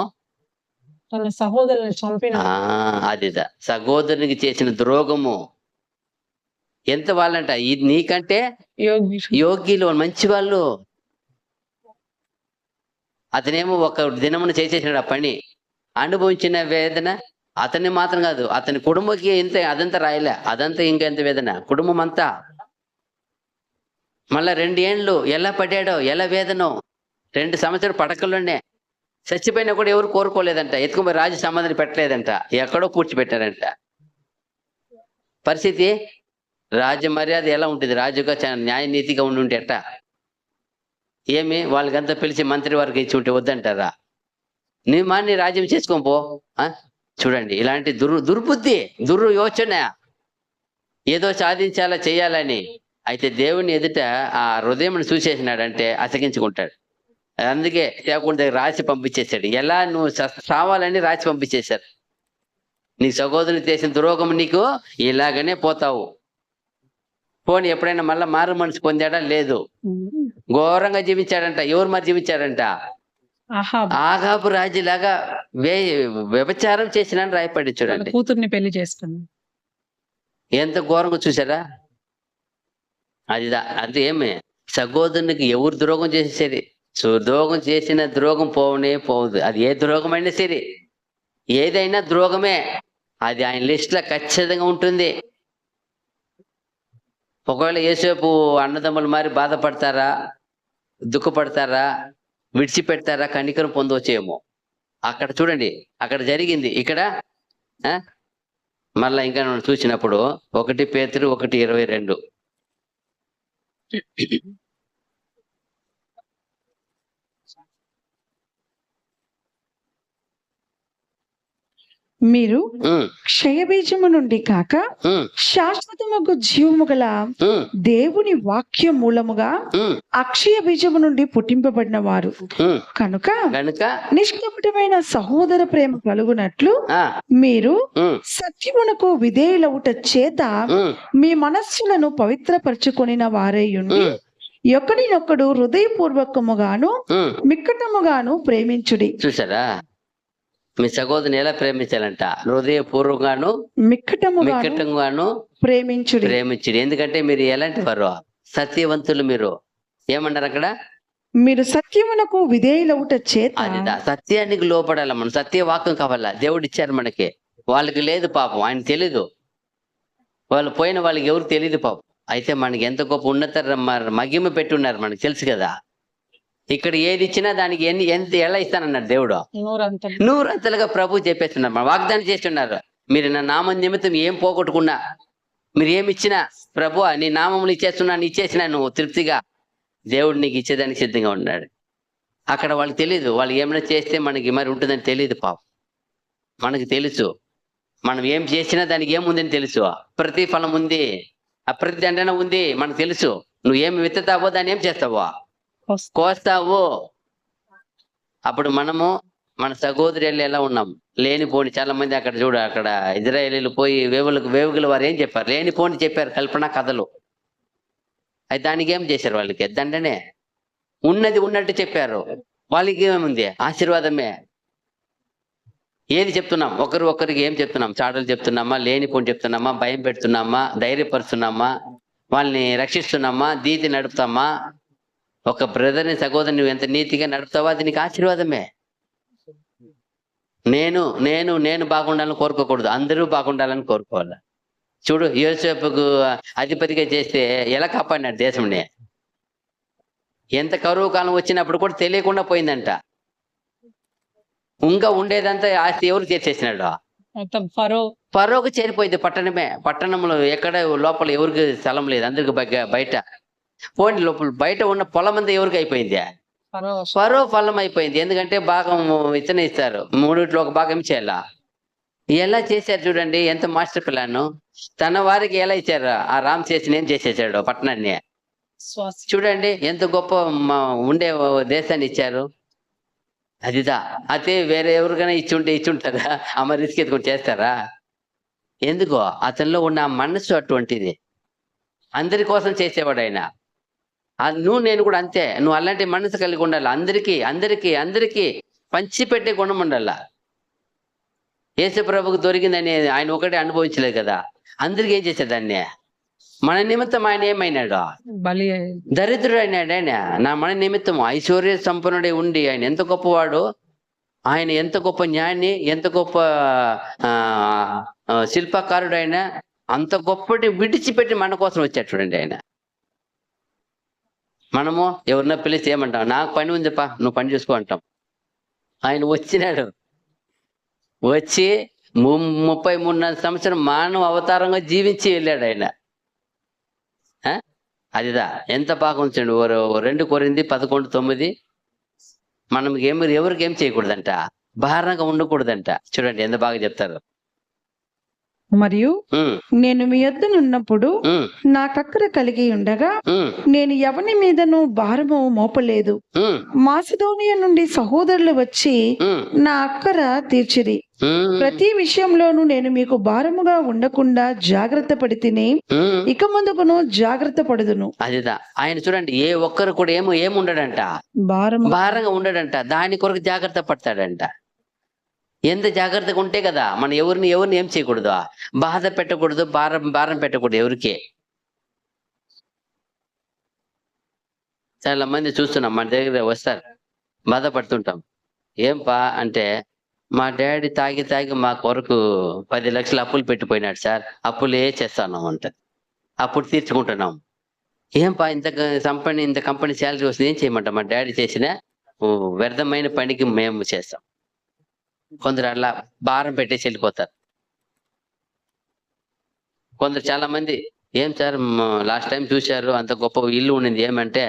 తన సహోదరుని చంపిన అదిదా సహోదరునికి చేసిన ద్రోగము. ఎంత వాళ్ళంట, ఇది నీకంటే యోగ్యులు, మంచి వాళ్ళు. అతనేమో ఒక దినమును చేసేసినాడు ఆ పని, అనుభవించిన వేదన అతన్ని మాత్రం కాదు, అతని కుటుంబకి ఎంత, అదంతా రాయలే, అదంతా ఇంకెంత వేదన, కుటుంబం అంతా. మళ్ళా 2 ఏళ్ళు ఎలా పడ్డాడో, ఎలా వేదనో. 2 సంవత్సరాలు పడకల్లోనే చచ్చిపోయినా కూడా ఎవరు కోరుకోలేదంట, ఎత్తుకుపోయి రాజు సమాధిని పెట్టలేదంట, ఎక్కడో పూడ్చిపెట్టారంట. పరిస్థితి, రాజ్య మర్యాద ఎలా ఉంటుంది? రాజుగా న్యాయ నీతిగా ఉండి ఎట్ట? ఏమి వాళ్ళకంతా పిలిచి మంత్రి వారికి ఇచ్చి ఉంటే వద్దంటారా? నీ మాన్ని రాజ్యం చేసుకొని పో. చూడండి, ఇలాంటి దుర్బుద్ధి, యోచన, ఏదో సాధించాలా చేయాలని. అయితే దేవుని ఎదుట ఆ హృదయం చూసేసినాడంటే అసగించుకుంటాడు. అందుకే సేవకుడి దగ్గర రాసి పంపించేశాడు. ఎలా నువ్వు సావాలని రాసి పంపించేశారు. నీ సహోదరుని చేసిన ద్రోహం నీకు ఇలాగనే పోతావు. పోనీ ఎప్పుడైనా మళ్ళా మారు మనసు పొందాడా? లేదు. ఘోరంగా జీవించాడంట. ఎవరు మరి జీవించాడంట? ఆగాబు రాజులాగా వ్యభిచారం చేసిన రాయపడి చూడండి. కూతుర్ని పెళ్లి చేసుకుని ఎంత ఘోరంగా చూసారా? అది ఏమి సహోదరునికి ఎవరు ద్రోహం చేసేది? ద్రోహం చేసిన ద్రోహం పోవనే పోవద్దు. అది ఏ ద్రోహమైనా సరే, ఏదైనా ద్రోహమే. అది ఆయన లిస్ట్ లో ఖచ్చితంగా ఉంటుంది. ఒకవేళ యేసేపు అన్నదమ్ములు మరి బాధపడతారా, దుఃఖపడతారా, విడిచిపెడతారా, కనికరం పొందవచ్చేమో. అక్కడ చూడండి, అక్కడ జరిగింది. ఇక్కడ మళ్ళా ఇంకా మనం చూసినప్పుడు 1 పేతురు 1:22 మీరు క్షయబీజము నుండి కాక శాశ్వతముగు జీవము గల దేవుని వాక్య మూలముగా అక్షయ బీజము నుండి పుట్టింపబడిన వారు కనుక నిష్కపటమైన సహోదర ప్రేమ కలుగునట్లు మీరు సత్యమునకు విధేయులవుట చేత మీ మనస్సులను పవిత్రపరచుకొనిన వారేయుండి ఒకడినొకడు హృదయపూర్వకముగాను మిక్కటముగాను ప్రేమించుడి. చూసారా, మీ సహోదరుని ఎలా ప్రేమించాలంట? హృదయపూర్వకంగాను మిక్కటముగాను ప్రేమించుడి. ఎందుకంటే మీరు ఎలాంటి వారు? సత్యవంతులు. మీరు ఏమన్నారు అక్కడ? మీరు సత్యమునకు విధేయులవుట చేత. అది సత్యానికి లోపడాల. మనం సత్యవాక్యం కావాలా. దేవుడు ఇచ్చారు మనకి. వాళ్ళకి లేదు పాపం, ఆయన తెలీదు. వాళ్ళు పోయిన వాళ్ళకి ఎవరు తెలియదు పాపం. అయితే మనకి ఎంత గొప్ప ఉన్నత మహిమ పెట్టున్నారు, మనకు తెలుసు కదా. ఇక్కడ ఏది ఇచ్చినా దానికి ఎంత ఎలా ఇస్తానన్నాడు దేవుడు? 100 అంతలుగా ప్రభు చెప్పేస్తున్నారు. మన వాగ్దానం చేస్తున్నారు. మీరు నా నామం నిమిత్తం ఏం పోగొట్టుకున్నా, మీరు ఏమి ఇచ్చినా ప్రభు నీ నామములు ఇచ్చేసినా నువ్వు తృప్తిగా, దేవుడు నీకు ఇచ్చేదానికి సిద్ధంగా ఉన్నాడు. అక్కడ వాళ్ళకి తెలీదు. వాళ్ళు ఏమైనా చేస్తే మనకి మరి ఉంటుందని తెలియదు పాపం. మనకి తెలుసు. మనం ఏం చేసినా దానికి ఏముందని తెలుసు, ప్రతిఫలం ఉంది, అప్రతిదండన ఉంది, మనకు తెలుసు. నువ్వు ఏమి విత్తుతావో దాన్ని ఏం చేస్తావో కోస్తావు. అప్పుడు మనము మన సహోదరులు ఎలా ఉన్నాం? లేనిపోని చాలా మంది అక్కడ చూడు, అక్కడ ఇజ్రాయేలీలు పోయి వేవుగుల వారు ఏం చెప్పారు? లేనిపోని చెప్పారు, కల్పన కథలు. అయితే దానికి ఏం చేశారు? వాళ్ళకి దండనే. ఉన్నది ఉన్నట్టు చెప్పారు, వాళ్ళకి ఏముంది? ఆశీర్వాదమే. ఏది చెప్తున్నాం? ఒకరికి ఏం చెప్తున్నాం? చాటలు చెప్తున్నామా? లేనిపోని చెప్తున్నామా? భయం పెడుతున్నామా? ధైర్యపరుస్తున్నామా? వాళ్ళని రక్షిస్తున్నామా? నీతి నడుపుతామా? ఒక బ్రదర్ని, సహోదరుని నువ్వు ఎంత నీతిగా నడుపుతావో అది నీకు ఆశీర్వాదమే. నేను బాగుండాలని కోరుకోకూడదు, అందరూ బాగుండాలని కోరుకోవాలి. చూడు, యోసేపుకు అధిపతిగా చేస్తే ఎలా కాపాడినాడు దేశంని? ఎంత కరువు కాలం వచ్చినప్పుడు కూడా తెలియకుండా పోయిందంట. ఇంకా ఉండేదంతా ఆస్తి ఎవరికి చేసేసినాడు? మొత్తం ఫరోకు చేరిపోయింది. పట్టణంలో ఎక్కడ లోపల ఎవరికి స్థలం లేదు, అందరికి బయట. పోండి, లోపల బయట ఉన్న పొలం అంతా ఎవరికి అయిపోయింది? ఫరో ఫలం అయిపోయింది. ఎందుకంటే భాగం ఇతనే ఇస్తారు, మూడిట్లో ఒక భాగం చేయాల. ఎలా చేశారు చూడండి, ఎంత మాస్టర్ ప్లాన్. తన వారికి ఎలా ఇచ్చారు? ఆ రామ్ చేసి ఏం చేసేసాడు పట్టణాన్ని. చూడండి ఎంత గొప్ప ఉండే దేశాన్ని ఇచ్చారు. అదిదా అయితే వేరే ఎవరికైనా ఇచ్చుంటారా? అమ్మ రిస్క్ ఎత్తుకొని చేస్తారా? ఎందుకో అతనిలో ఉన్న మనస్సు అటువంటిది. అందరి కోసం చేసేవాడు ఆయన. నువ్వు నేను కూడా అంతే. నువ్వు అలాంటి మనసు కలిగి ఉండాలి. అందరికీ పంచిపెట్టే గుణం ఉండాల. యేసుప్రభుకు దొరికిందని ఆయన ఒకటే అనుభవించలేదు కదా, అందరికి ఏం చేశాడు దాన్ని? మన నిమిత్తం ఆయన ఏమైనాడు? దరిద్రుడు అయినాడు ఆయన. మన నిమిత్తం ఐశ్వర్య సంపన్నుడై ఉండి ఆయన ఎంత గొప్పవాడు, ఆయన ఎంత గొప్ప జ్ఞాని, ఎంత గొప్ప శిల్పకారుడు. ఆయన అంత గొప్పటి విడిచిపెట్టి మన కోసం వచ్చాడు చూడండి ఆయన. మనము ఎవరినా పిలిస్తే ఏమంటాం? నాకు పని ఉందిపా, నువ్వు పని చూసుకో అంటాం. ఆయన వచ్చినాడు, వచ్చి 33 సంవత్సరం మానవ అవతారంగా జీవించి వెళ్ళాడు ఆయన. అదిదా ఎంత బాగా ఉంచండి. 2 కొరింథీ 11:9. మనం ఎవరికి ఏం చేయకూడదంట, భారంగా ఉండకూడదంట. చూడండి ఎంత బాగా చెప్తారు. మరియు నేను మీ యొద్దనున్నప్పుడు నాకక్కర కలిగి ఉండగా నేను ఎవని మీదను భారము మోపలేదు. మాసిదోనియా నుండి సహోదరులు వచ్చి నా అక్కర తీర్చిరి. ప్రతి విషయంలోనూ నేను మీకు భారముగా ఉండకుండా జాగ్రత్త పడి తిని ఇక ముందుకును జాగ్రత్త పడుదును. అదిదా ఆయన చూడండి, ఏ ఒక్కరు కూడా ఏముండడంట, భారంగా ఉండడంట. దాని కొరకు జాగ్రత్త పడతాడంట. ఎంత జాగ్రత్తగా ఉంటే కదా మనం ఎవరిని ఏం చేయకూడదు, బాధ పెట్టకూడదు, భారం పెట్టకూడదు ఎవరికి. చాలా మంది చూస్తున్నాం, మన దగ్గర వస్తారు, బాధపడుతుంటాం. ఏంపా అంటే, మా డాడీ తాగి మా కొరకు 10 లక్షలు అప్పులు పెట్టిపోయినాడు సార్, అప్పులే చేస్తాను అంట. అప్పుడు తీర్చుకుంటున్నాం. ఏంపా ఇంత కంపెనీ శాలరీ వస్తుంది, ఏం చేయమంటాం? మా డాడీ చేసిన వ్యర్థమైన పనికి మేము చేస్తాం. కొందరు అలా భారం పెట్టేసి వెళ్ళిపోతారు. కొందరు చాలా మంది, ఏం సార్ లాస్ట్ టైం చూశారు అంత గొప్ప ఇల్లు ఉండింది, ఏమంటే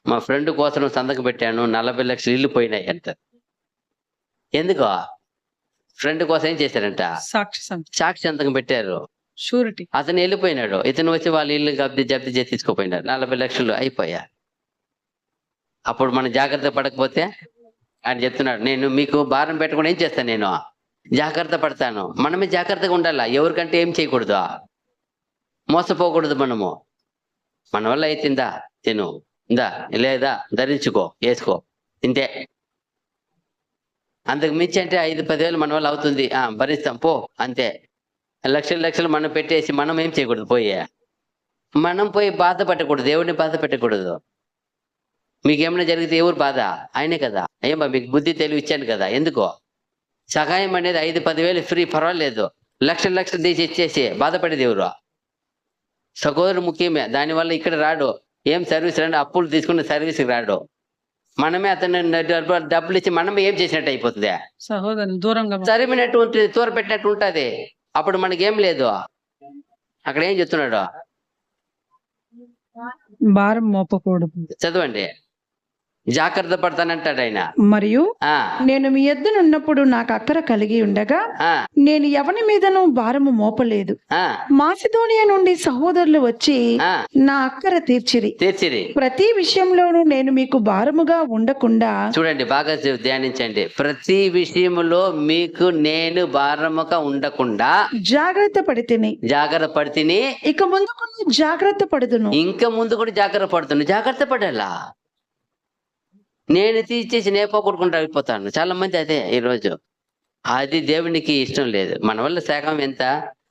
మా ఫ్రెండ్ కోసం సంతకం పెట్టాను, 40 లక్షలు ఇల్లు పోయినాయి అంట. ఎందుకో? ఫ్రెండ్ కోసం ఏం చేశారంట? సాక్షి సంతకం పెట్టారు, షూరిటీ. అతను వెళ్ళిపోయినాడు, ఇతను వచ్చి వాళ్ళ ఇల్లు జప్తి చేసి తీసుకుపోయినారు, 40 లక్షలు అయిపోయా. అప్పుడు మనం జాగ్రత్త పడకపోతే ఆయన చెప్తున్నాడు, నేను మీకు భారం పెట్టకుండా ఏం చేస్తాను? నేను జాగ్రత్త పడతాను. మనమే జాగ్రత్తగా ఉండాలా, ఎవరికంటే ఏం చేయకూడదు, మోసపోకూడదు. మన వల్ల అయితుందా తిను, ఇందా లేదా ధరించుకో, వేసుకో, ఇంతే. అంతకు మించి అంటే 5-10 వేలు మన వల్ల అవుతుంది, భరిస్తాం పో, అంతే. లక్షలు మనం పెట్టేసి మనం ఏం చేయకూడదు, మనం పోయి బాధ పెట్టకూడదు, దేవుడిని బాధ పెట్టకూడదు. మీకేమైనా జరిగితే ఎవరు బాధ? ఆయనే కదా. ఏమో మీకు బుద్ధి తెలివి ఇచ్చాను కదా. ఎందుకో? సహాయం అనేది 5-10 వేలు ఫ్రీ, పర్వాలేదు. లక్షలు తీసి ఇచ్చేసి బాధపడేది ఎవరు? సహోదరు ముఖ్యమే. దానివల్ల ఇక్కడ రాడు, ఏం సర్వీస్ రండి, అప్పులు తీసుకున్న సర్వీస్కి రాడు. మనమే అతను డబ్బులు ఇచ్చి మనమే ఏం చేసినట్టు అయిపోతుంది, సరిమినట్టు ఉంటుంది, తూర పెట్టినట్టు ఉంటుంది. అప్పుడు మనకేం లేదు. అక్కడ ఏం చెప్తున్నాడు? భారం మోపకూడదు. చదవండి. జాగ్రత్త పడతానంటాడు ఆయన. మరియు ఆ నేను మీ యొద్దనున్నప్పుడు నాకు అక్కర కలిగి ఉండగా ఆ నేను ఎవని మీదను భారము మోపలేదు. ఆ మాసిదోనియా నుండి సహోదరులు వచ్చి ఆ నా అక్కర తీర్చిరి. తీర్చిరి. ప్రతి విషయంలోనూ నేను మీకు భారముగా ఉండకుండా చూడండి, బాగా ధ్యానించండి. ప్రతి విషయములో మీకు నేను భారముగా ఉండకుండా జాగ్రత్త పడితిని, జాగ్రత్త పడితేనే ఇక ముందుకు జాగ్రత్త పడుదును. ఇంకా ముందు కూడా జాగ్రత్త పడుతుంది. జాగ్రత్త పడాలా. నేను తీసేసి నేపోకొట్టుకుంటూ అయిపోతాను. చాలా మంది అదే ఈరోజు. అది దేవునికి ఇష్టం లేదు. మన వల్ల సగం ఎంత,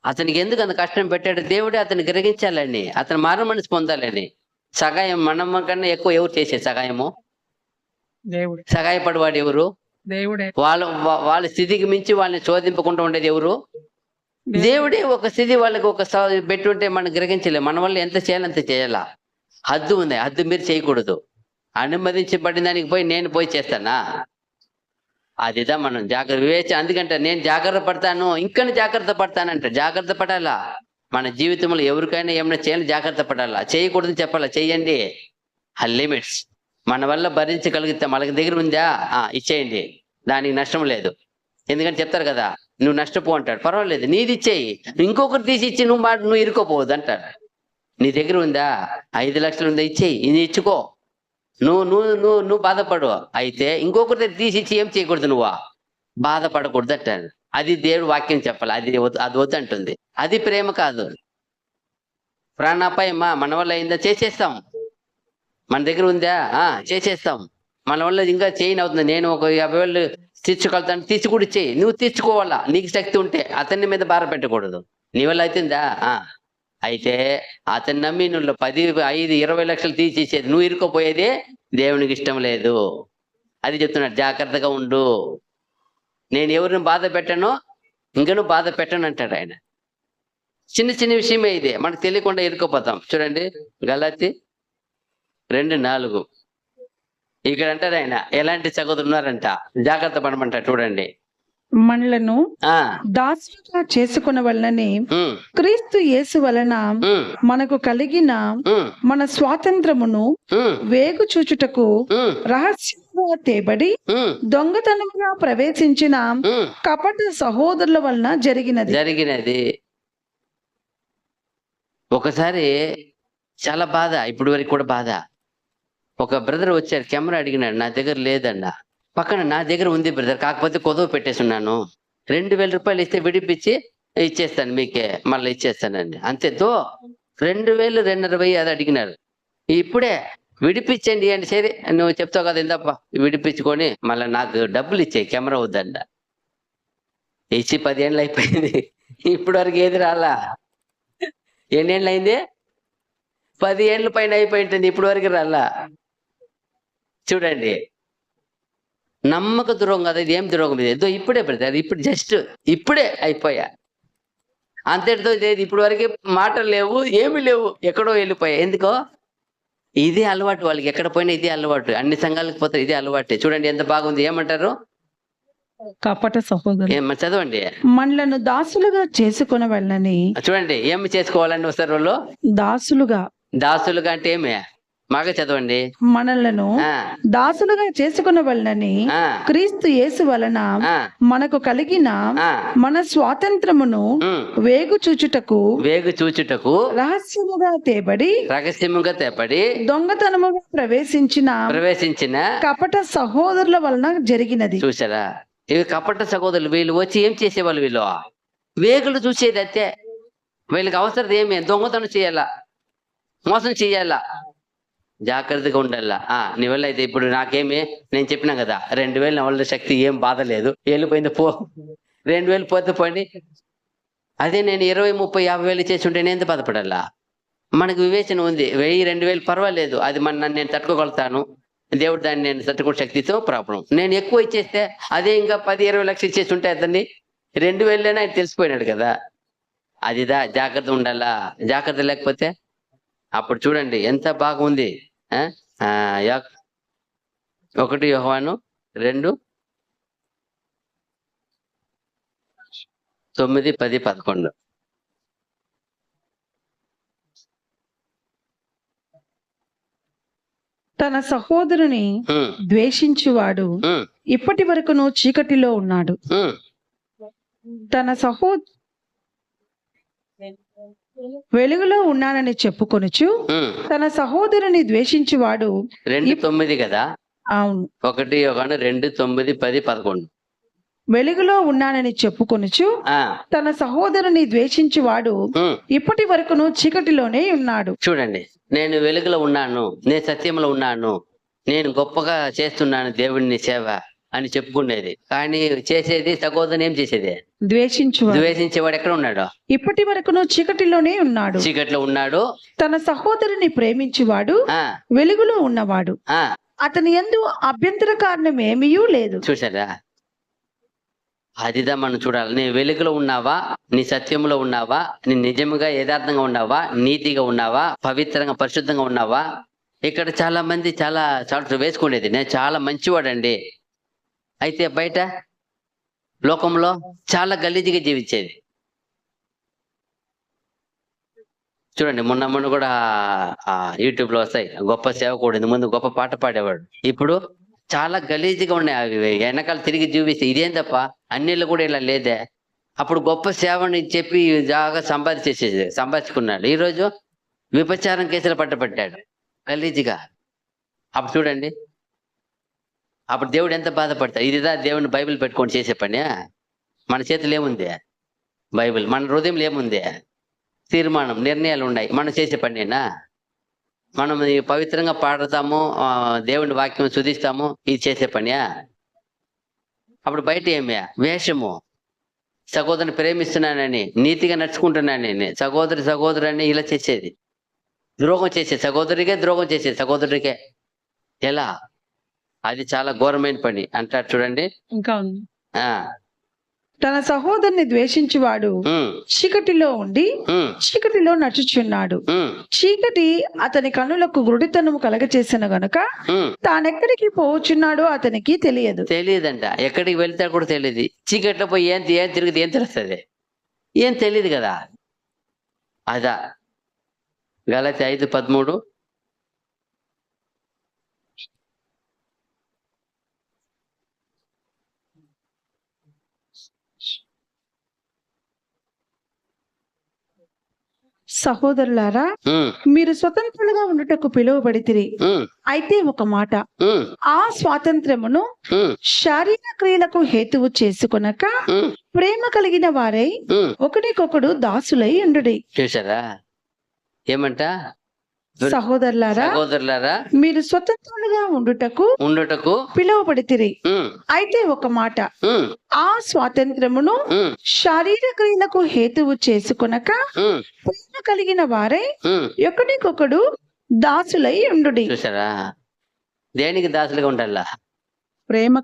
అతనికి ఎందుకు అంత కష్టం పెట్టాడు దేవుడే అతను గ్రహించాలని, అతను మారు మనసు పొందాలని. సహాయం మనం కన్నా ఎక్కువ ఎవరు చేసేది సహాయము? దేవుడు, సహాయపడేవాడు ఎవరు? దేవుడే. వాళ్ళ స్థితికి మించి వాళ్ళని శోధింపకుండా ఉండేది ఎవరు? దేవుడే. ఒక స్థితి వాళ్ళకి ఒక పెట్టుంటే మనం గ్రహించలేము. మన వల్ల ఎంత చేయాలి అంత చేయాలా. హద్దు ఉంది, హద్దు మీరు చేయకూడదు. అనుమతించబడిన దానికి పోయి నేను పోయి చేస్తానా? అదిదా మనం జాగ్రత్త అందుకంటే నేను జాగ్రత్త పడతాను, ఇంకా జాగ్రత్త పడతానంట. జాగ్రత్త పడాలా. మన జీవితంలో ఎవరికైనా ఏమైనా చేయాలి, జాగ్రత్త పడాలా. చేయకూడదని చెప్పాలా, చెయ్యండి. ఆ లిమిట్స్ మన వల్ల భరించగలిగితే మనకి దగ్గర ఉందా ఇచ్చేయండి, దానికి నష్టం లేదు. ఎందుకంటే చెప్తారు కదా, నువ్వు నష్టపో అంటాడు. పర్వాలేదు, నీది ఇచ్చేయి. ఇంకొకరు తీసి ఇచ్చి నువ్వు ఇరుకోపోవద్దు అంటాడు. నీ దగ్గర ఉందా 5 లక్షలు ఉందా, ఇచ్చేయి. ఇది ఇచ్చుకో. నువ్వు బాధపడు. అయితే ఇంకొకరి తీసి ఇచ్చి ఏం చేయకూడదు, నువ్వు బాధపడకూడదు అంటాడు. అది దేవుడు వాక్యం చెప్పాలి. అది వద్దంటుంది. అది ప్రేమ కాదు. ప్రాణాపాయమా మన వల్ల అయిందా, చేసేస్తాం. మన దగ్గర ఉందా చేసేస్తాం. మన వల్ల ఇంకా చేయని అవుతుంది. నేను ఒక 50,000 తీర్చుకెళ్తాను, తీసి కూడా ఇచ్చేయి. నువ్వు తీర్చుకోవాలా, నీకు శక్తి ఉంటే. అతన్ని మీద భారం పెట్టకూడదు. నీ వల్ల అవుతుందా అయితే అతన్ని నమ్మి నువ్వు 10, 5, 20 లక్షలు తీసేసేది, నువ్వు ఇరుక్కుపోయేది దేవునికి ఇష్టం లేదు. అది చెప్తున్నాడు, జాగ్రత్తగా ఉండు. నేను ఎవరిని బాధ పెట్టానో ఇంకా నువ్వు బాధ పెట్టను అంటాడు ఆయన. చిన్న చిన్న విషయమే ఇది, మనకు తెలియకుండా ఇరుక్కుపోతాం. చూడండి, గలాతీ 2:4 ఇక్కడ అంటారు ఆయన, ఎలాంటి సహోదరులు ఉన్నారంట, జాగ్రత్త పడమంటారు. చూడండి, మనలను దాసులుగా చేసుకున్న వలనని క్రీస్తు యేసు వలన మనకు కలిగిన మన స్వాతంత్రమును వేగు చూచుటకు రహస్యంగా తేబడి దొంగతనముగా ప్రవేశించిన కపట సహోదరుల వలన జరిగినది. ఒకసారి చాలా బాధ, ఇప్పుడు వరకు కూడా బాధ. ఒక బ్రదర్ వచ్చారు, కెమెరా అడిగినాడు, నా దగ్గర లేదన్న. పక్కన నా దగ్గర ఉంది బ్రదర్, కాకపోతే కొదవ పెట్టేస్తున్నాను, 2,000 రూపాయలు ఇస్తే విడిపించి ఇచ్చేస్తాను, మీకే మళ్ళీ ఇచ్చేస్తానండి. అంతే. 2,000, 2,20 అది అడిగినారు. ఇప్పుడే విడిపించండి అంటే, సరే నువ్వు చెప్తావు కదా, ఇందప్ప విడిపించుకొని మళ్ళీ నాకు డబ్బులు ఇచ్చేయి, కెమెరా వద్దంట. ఇచ్చి 10 ఏళ్ళు అయిపోయింది, ఇప్పటి వరకు ఏది రాలా. ఎన్నేళ్ళు అయింది? 10 ఏళ్ళ పైన అయిపోయింటుంది, ఇప్పటి వరకు రాలా. చూడండి, నమ్మక ద్రోహం కదా ఇది. ఏం ద్రోహం ఇది? ఇప్పుడే బ్రదర్, ఇప్పుడు జస్ట్ ఇప్పుడే అయిపోయా, అంతటితో లేదు. ఇప్పుడు వరకు మాటలు లేవు, ఏమి లేవు, ఎక్కడో వెళ్ళిపోయా. ఎందుకో ఇదే అలవాటు వాళ్ళకి, ఎక్కడ పోయినా ఇదే అలవాటు. అన్ని సంఘాలకు పోతే ఇదే అలవాటే. చూడండి ఎంత బాగుంది. ఏమంటారు? కపట సహోదరులు. చదవండి. మనలను దాసులుగా చేసుకున్న వాళ్ళని. చూడండి, ఏమి చేసుకోవాలండి వస్తారు వాళ్ళు? దాసులుగా అంటే ఏమి? మాగా చదవండి. మనలను దాసులుగా చేసుకున్న వాళ్ళని క్రీస్తు యేసు వలన మనకు కలిగిన మన స్వాతంత్రమును వేగు చూచుటకు రహస్యముగా తేబడి దొంగతనముగా ప్రవేశించిన కపట సహోదరుల వలన జరిగినది. చూసారా, ఇవి కపట సహోదరులు. వీళ్ళు వచ్చి ఏం చేసేవాళ్ళు? వీళ్ళు వేగులు చూసేది. అంతే. వీళ్ళకి అవసరం ఏమి? దొంగతనం చేయాలా, మోసం చేయాలా. జాగ్రత్తగా ఉండాలా. నీ వల్ల అయితే ఇప్పుడు నాకేమి, నేను చెప్పినా కదా 2,000 నా వల్ల శక్తి, ఏం బాధ లేదు, వెళ్ళిపోయింది పో. 2,000 పోతే పోండి. అదే నేను 20, 30, 50,000 చేసి ఉంటే నేను ఎంత బాధపడాలా? మనకు వివేచన ఉంది. 1,000, 2,000 పర్వాలేదు, అది నేను తట్టుకోగలుగుతాను. దేవుడు దాన్ని నేను తట్టుకునే శక్తితో ప్రాబ్లం. నేను ఎక్కువ ఇచ్చేస్తే అదే ఇంకా 10, 20 లక్షలు ఇచ్చేసి ఉంటే అతన్ని 2,000 ఆయన తెలిసిపోయినాడు కదా. అదిదా జాగ్రత్త ఉండాలా. జాగ్రత్త లేకపోతే అప్పుడు చూడండి ఎంత బాగుంది. 1 యోహాను 2:9, 10, 11. తన సహోదరుని ఉమ్, ద్వేషించువాడు ఉమ్, ఇప్పటి వరకును చీకటిలో ఉన్నాడు. ఉమ్. తన వెలుగులో ఉన్నానని చెప్పుకొనుచు ఉమ్. తన సహోదరుని ద్వేషించువాడు 2:9 కదా. అవును 1 యోహాను 2, 9, 10, 11. వెలుగులో ఉన్నానని చెప్పుకొనుచు ఆ, తన సహోదరుని ద్వేషించువాడు ఉమ్. ఇప్పటి వరకును చీకటిలోనే ఉన్నాడు. చూడండి, నేను వెలుగులో ఉన్నాను, నేను సత్యంలో ఉన్నాను, నేను గొప్పగా చేస్తున్నాను దేవుని సేవ అని చెప్పుకునేది. కానీ చేసేది సహోదరుని ఏం చేసేది? ద్వేషించువాడు ద్వేషించేవాడు ఎక్కడ ఉన్నాడు? ఇప్పటి వరకును చీకటిలోనే ఉన్నాడు. చీకట్లో ఉన్నాడు. తన సహోదరుని ప్రేమించువాడు ఆ, వెలుగులో ఉన్నవాడు. ఆ, అతని యందు అభ్యంతర కారణం ఏమీ లేదు. చూసారా? అదిదా మనం చూడాలి. నీ వెలుగులో ఉన్నావా, నీ సత్యంలో ఉన్నావా, నీ నిజముగా యథార్థంగా ఉన్నావా, నీతిగా ఉన్నావా, పవిత్రంగా పరిశుద్ధంగా ఉన్నావా? ఇక్కడ చాలా మంది చాలా చాలా వేసుకునేది, నేను చాలా మంచివాడండి, అయితే బయట లోకంలో చాలా గలీజ్గా జీవించేది. చూడండి, మొన్న కూడా యూట్యూబ్ లో వస్తాయి, గొప్ప సేవకుడు ముందు గొప్ప పాట పాడేవాడు, ఇప్పుడు చాలా గలీజ్గా ఉన్నాయి. అవి వెనకాల తిరిగి జీవిస్తే ఇదేం తప్ప అన్నిళ్ళు కూడా ఇలా లేదే. అప్పుడు గొప్ప సేవని చెప్పి బాగా సంపాదించుకున్నాడు. ఈరోజు విపచారం కేసులు పట్టబడ్డాడు గలీజ్గా. అప్పుడు చూడండి, అప్పుడు దేవుడు ఎంత బాధపడతాడు. ఇదిదా దేవుని బైబిల్ పెట్టుకొని చేసే పని? మన చేతులు ఏముంది? బైబిల్. మన హృదయంలో ఏముంది? తీర్మానం, నిర్ణయాలు ఉన్నాయి. మనం చేసే పనేనా? మనం పవిత్రంగా పాడతాము, దేవుని వాక్యం శుద్ధిస్తాము, ఇది చేసే పనియా? అప్పుడు బయట ఏమే? వేషము. సహోదరుని ప్రేమిస్తున్నానని, నీతిగా నడుచుకుంటున్నానని, సహోదరుని ఇలా చేసేది, ద్రోహం చేసేది, సహోదరికే ద్రోహం చేసేది, సహోదరుడికే. ఎలా? అది చాలా ఘోరమైన పని అంటారు చూడండి. ఇంకా ఉంది. ఆ, తన సహోదరుని ద్వేషించువాడు ఉమ్, చీకటిలో ఉండి ఉమ్, చీకటిలో నడుచుచున్నాడు. ఉమ్, చీకటి అతని కనులకు గురుడితనము కలగచేసిన గనుక ఉమ్. తానెక్కడికి పోవచ్చున్నాడో అతనికి తెలియదు. తెలియదంట, ఎక్కడికి వెళ్తా కూడా తెలియదు. చీకట్లో పోయి ఏం తిరిగితే ఏం తెలుస్తుంది? ఏం తెలియదు కదా. అదా గలాతీ 5:13. సహోదరులారా, మీరు స్వతంత్రులుగా ఉండుటకు పిలువబడితిరి. అయితే ఒక మాట, ఆ స్వాతంత్రమును శారీర క్రియలకు హేతువు చేసుకొనక ప్రేమ కలిగిన వారై ఒకరికొకడు దాసులై ఉండుడి. చూసారా ఏమంట? సహోదరులారా, మీరు స్వతంత్రులుగా ఉండుటకు పిలువబడితిరి. అయితే ఒక మాట, ఆ స్వాతంత్రమును శారీర క్రియలకు హేతువు చేసుకొనక ప్రేమ కలిగిన వారై ఒకరికొకడు దాసులై ఉండుడి. చూసారా? దేనికి దాసులుగా ఉండాలా? ప్రేమ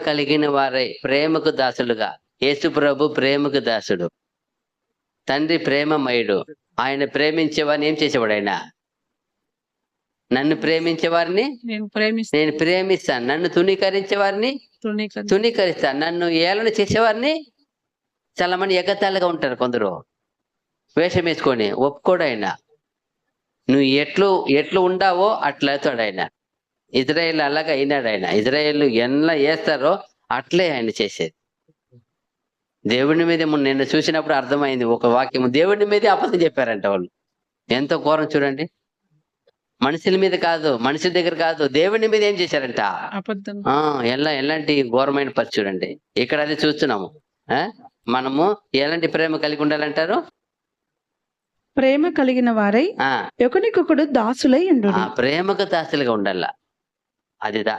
కలిగిన వారై, ప్రేమకు దాసులుగా. యేసు ప్రభు ప్రేమకు దాసుడు, తండ్రి ప్రేమమయుడు. ఆయన ప్రేమించేవారిని ఏం చేసేవాడు? ఆయన నన్ను ప్రేమించే వారిని నేను ప్రేమిస్తాను, నన్ను తుణీకరించే వారిని తుణీకరిస్తాను, నన్ను ఏలన చేసేవారిని. చాలా మంది ఎగతాళిగా ఉంటారు, కొందరు వేషం వేసుకొని ఒప్పుకోడు ఆయన. నువ్వు ఎట్లు ఉండావో అట్లా అవుతాడు ఆయన. ఇజ్రాయేల్ అలాగా అయినాడు ఆయన. ఇజ్రాయేల్ ఎలా వేస్తారో అట్లే ఆయన చేసేది. దేవుని మీద నిన్న చూసినప్పుడు అర్థమైంది ఒక వాక్యం, దేవుని మీదే అబద్ధం చెప్పారంట వాళ్ళు. ఎంతో ఘోరం చూడండి. మనుషుల మీద కాదు, మనుషుల దగ్గర కాదు, దేవుని మీద ఏం చేశారంట? అబద్ధం. ఎలాంటి ఘోరమైన పరిస్థితి చూడండి. ఇక్కడ అది చూస్తున్నాము. మనము ఎలాంటి ప్రేమ కలిగి ఉండాలంటారు? ప్రేమ కలిగిన వారై ఒకరికొకడు దాసులై ఉండుడి. ప్రేమకు దాసులుగా ఉండాల. అదిదా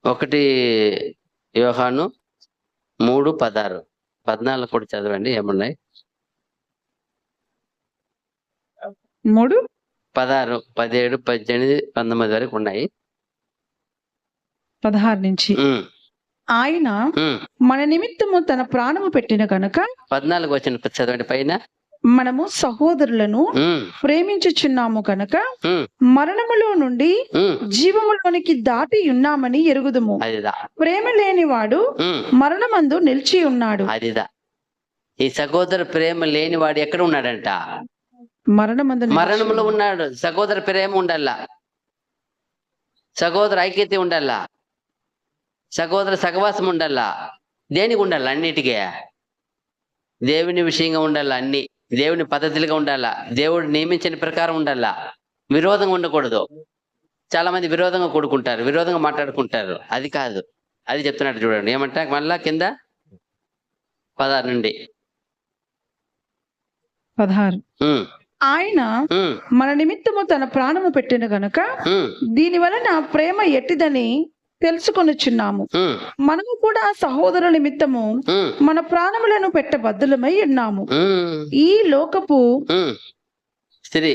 1 యోహాను 3:16, 14 కూడా చదవండి. ఏమున్నాయి? 3, 16, 17, 18, 19 వరకు ఉన్నాయి. 16 నుంచి. ఆయన మన నిమిత్తము తన ప్రాణము పెట్టిన కనుక 14 వచ్చిన చదవండి పైన. మనము సహోదరులను ప్రేమించుచున్నాము కనుక మరణములో నుండి జీవములోనికి దాటి ఉన్నామని ఎరుగుదుము. ప్రేమ లేనివాడు మరణమందు నిలిచి ఉన్నాడు. అదిదా ఈ సహోదర ప్రేమ లేనివాడు ఎక్కడ ఉన్నాడంట? మరణంలో ఉన్నాడు. సహోదర ప్రేమ ఉండాల. సహోదర ఐక్యత ఉండాలా, సహోదర సహవాసం ఉండాలా. దేనికి ఉండాలి? అన్నిటికీ దేవుని విషయంగా ఉండాలా, అన్ని దేవుని పద్ధతులుగా ఉండాలా, దేవుడు నియమించిన ప్రకారం ఉండాలా. విరోధంగా ఉండకూడదు. చాలా మంది విరోధంగా కూడుకుంటారు, విరోధంగా మాట్లాడుకుంటారు. అది కాదు. అది చెప్తున్నాడు చూడండి. ఏమంటా మళ్ళా కింద 16 నుండి 16. ఆయన మన నిమిత్తము తన ప్రాణము పెట్టిన గనుక దీని వలన ప్రేమ ఎట్టిదని తెలుసుకొనుచున్నాము. మనము కూడా సహోదరు నిమిత్తము మన ప్రాణములను పెట్టబద్దులమై ఉన్నాము. ఈ లోకపు స్త్రీ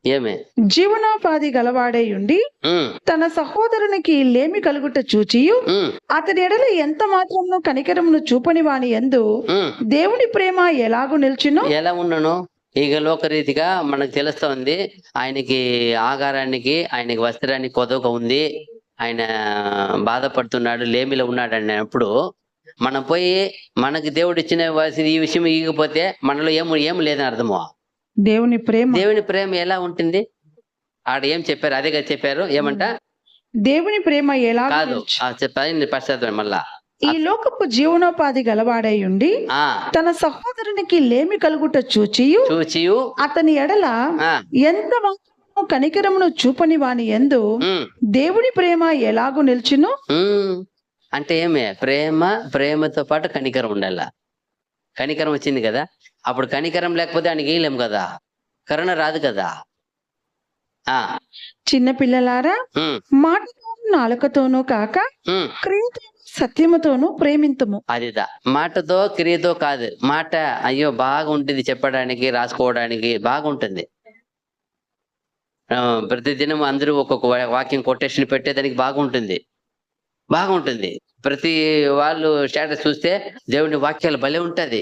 ఏమే జీవనోపాధి గలవాడై ఉండి తన సహోదరునికి లేమి కలుగుట చూచియు అతని ఎడల ఎంత మాత్రమును కనికరమును చూపని వాని యందు దేవుని ప్రేమ ఎలాగూ నిల్చును? ఎలా ఉన్నను? ఇక లోకరీతిగా మనకు తెలుస్తా ఉంది. ఆయనకి ఆహారానికి, ఆయనకి వస్త్రానికి కొదవగా ఉంది, ఆయన బాధపడుతున్నాడు, లేమిలో ఉన్నాడు అన్నప్పుడు మనం పోయి మనకి దేవుడు ఇచ్చిన ఈ విషయం ఇవ్వకపోతే మనలో ఏం లేదని అర్థమో. దేవుని ప్రేమ ఎలా ఉంటుంది? ఆడ ఏం చెప్పారు? అదే కదా చెప్పారు. ఏమంట? దేవుని ప్రేమ ఎలా కాదు చెప్పాలి పశ్చాత్తం మళ్ళా. ఈ లోకపు జీవనోపాధి గలవాడై ఉండి తన సహోదరునికి లేమి కలుగుట చూచియు అతని ఎడల ఎంత మాత్రము కనికరమును చూపని వాని యందు దేవుని ప్రేమ ఎలాగూ నిల్చును? అంటే ఏమే ప్రేమతో పాటు కనికరం ఉండాల. కనికరం వచ్చింది కదా, అప్పుడు కనికరం లేకపోతే ఆయనకి వేయలేం కదా, కరుణ రాదు కదా. చిన్న పిల్లలారా, మాటతోనూ నాలుకతోనూ కాక క్రియతో సత్యముతోనూ ప్రేమింతుము. అదిదా మాటతో క్రియతో కాదు. మాట అయ్యో బాగుంటుంది, చెప్పడానికి రాసుకోవడానికి బాగుంటుంది. ప్రతిదినం అందరూ ఒక్కొక్క వాక్యం కొటేషన్ పెట్టేదానికి బాగుంటుంది. ప్రతి వాళ్ళు స్టేటస్ చూస్తే దేవుని వాక్యాలు భలే ఉంటది.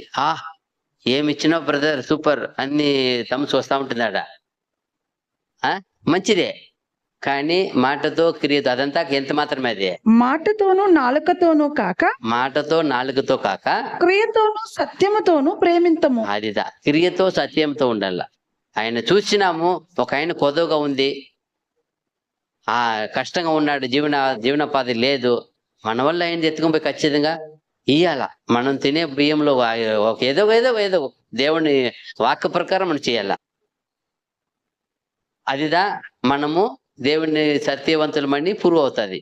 ఏమి ఇచ్చినా బ్రదర్ సూపర్ అన్ని తమ్స్ వస్తా ఉంటుంది ఆడ. మంచిదే, కానీ మాటతో క్రియతో అదంతా ఎంత మాత్రమే. అది మాటతో నాలుకతోనూ కాక క్రియతోనూ సత్యముతోనూ ప్రేమింతము. అదిదా క్రియతో సత్యంతో ఉండాల. ఆయన చూసినాము, ఒక ఆయన కొదవగా ఉంది, కష్టంగా ఉన్నాడు, జీవనోపాధి లేదు. మన వల్ల ఆయన ఎత్తుకొని పోయి ఖచ్చితంగా ఇయ్యాల. మనం తినే బియ్యంలో ఒక ఏదో దేవుని వాక్య ప్రకారం మనం చేయాల. అదిదా మనము దేవుని సత్యవంతులమని ప్రూవ్ అవుతుంది.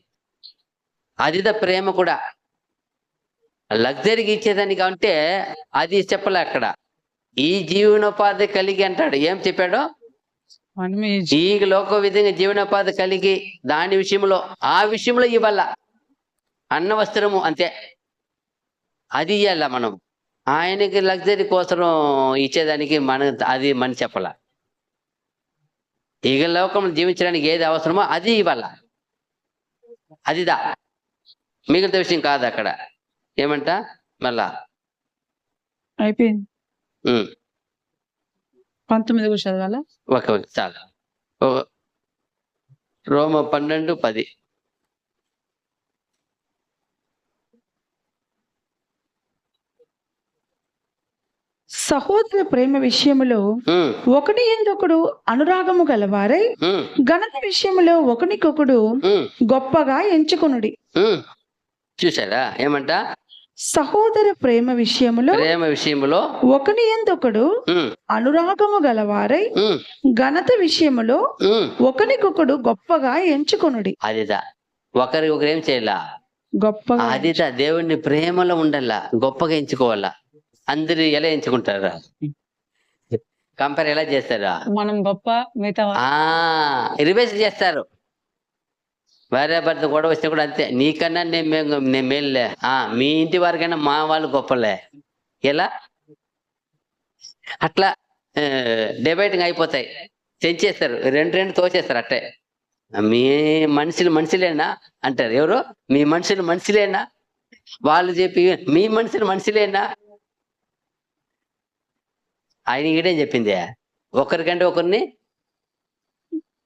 అదిదా ప్రేమ కూడా. లగ్జరీకి ఇచ్చేదానికి అంటే అది చెప్పలే అక్కడ. ఈ జీవనోపాధి కలిగి అంటాడు. ఏం చెప్పాడో? ఈ లోక విధంగా జీవనోపాధి కలిగి దాని విషయంలో ఆ విషయంలో ఇవ్వాల. అన్న వస్త్రము అంతే, అది ఇవ్వాల. మనం ఆయనకి లగ్జరీ కోసం ఇచ్చేదానికి అది మన చెప్పాల. ఈ లోకంలో జీవించడానికి ఏది అవసరమో అది ఇవ్వాల. అదిదా మిగతా విషయం కాదు అక్కడ. ఏమంట మళ్ళా అయిపోయింది. 19 చదవాలా? ఓకే చాలు. రోమ 12:10. సహోదర ప్రేమ విషయములో ఒకటి ఎందుకడు అనురాగము గలవారై ఘనత విషయములో ఒకనికొకడు గొప్పగా ఎంచుకొనుడి. చూసారా? ఏమంట? సహోదర ప్రేమ విషయములో ఒకని ఎందుకడు అనురాగము గలవారై ఘనత విషయములో ఒకనికొకడు గొప్పగా ఎంచుకొనుడి. అదిదా ఒకరు ఏం చేయాల? గొప్పగా. అదిదా దేవుని ప్రేమలో ఉండాల, గొప్పగా ఎంచుకోవాలా. అందరు ఎలా ఎంచుకుంటారా? కంపేర్ ఎలా చేస్తారా? మనం గొప్ప, మిగతా రివర్స్ చేస్తారు. భార్య భర్త గొడవ వస్తే కూడా అంతే. నీకన్నా నేను మేలులే, మీ ఇంటి వారికైనా మా వాళ్ళు గొప్పలే. ఎలా అట్లా డిబేటింగ్ అయిపోతాయి. తెంచేస్తారు, రెండు తోచేస్తారు. అట్టే మీ మనుషులేనా అంటారు. ఎవరు? మీ మనుషులేనా? వాళ్ళు చెప్పి మీ మనుషులేనా? ఆయన ఈడేం చెప్పింది? ఒకరికంటే ఒకరిని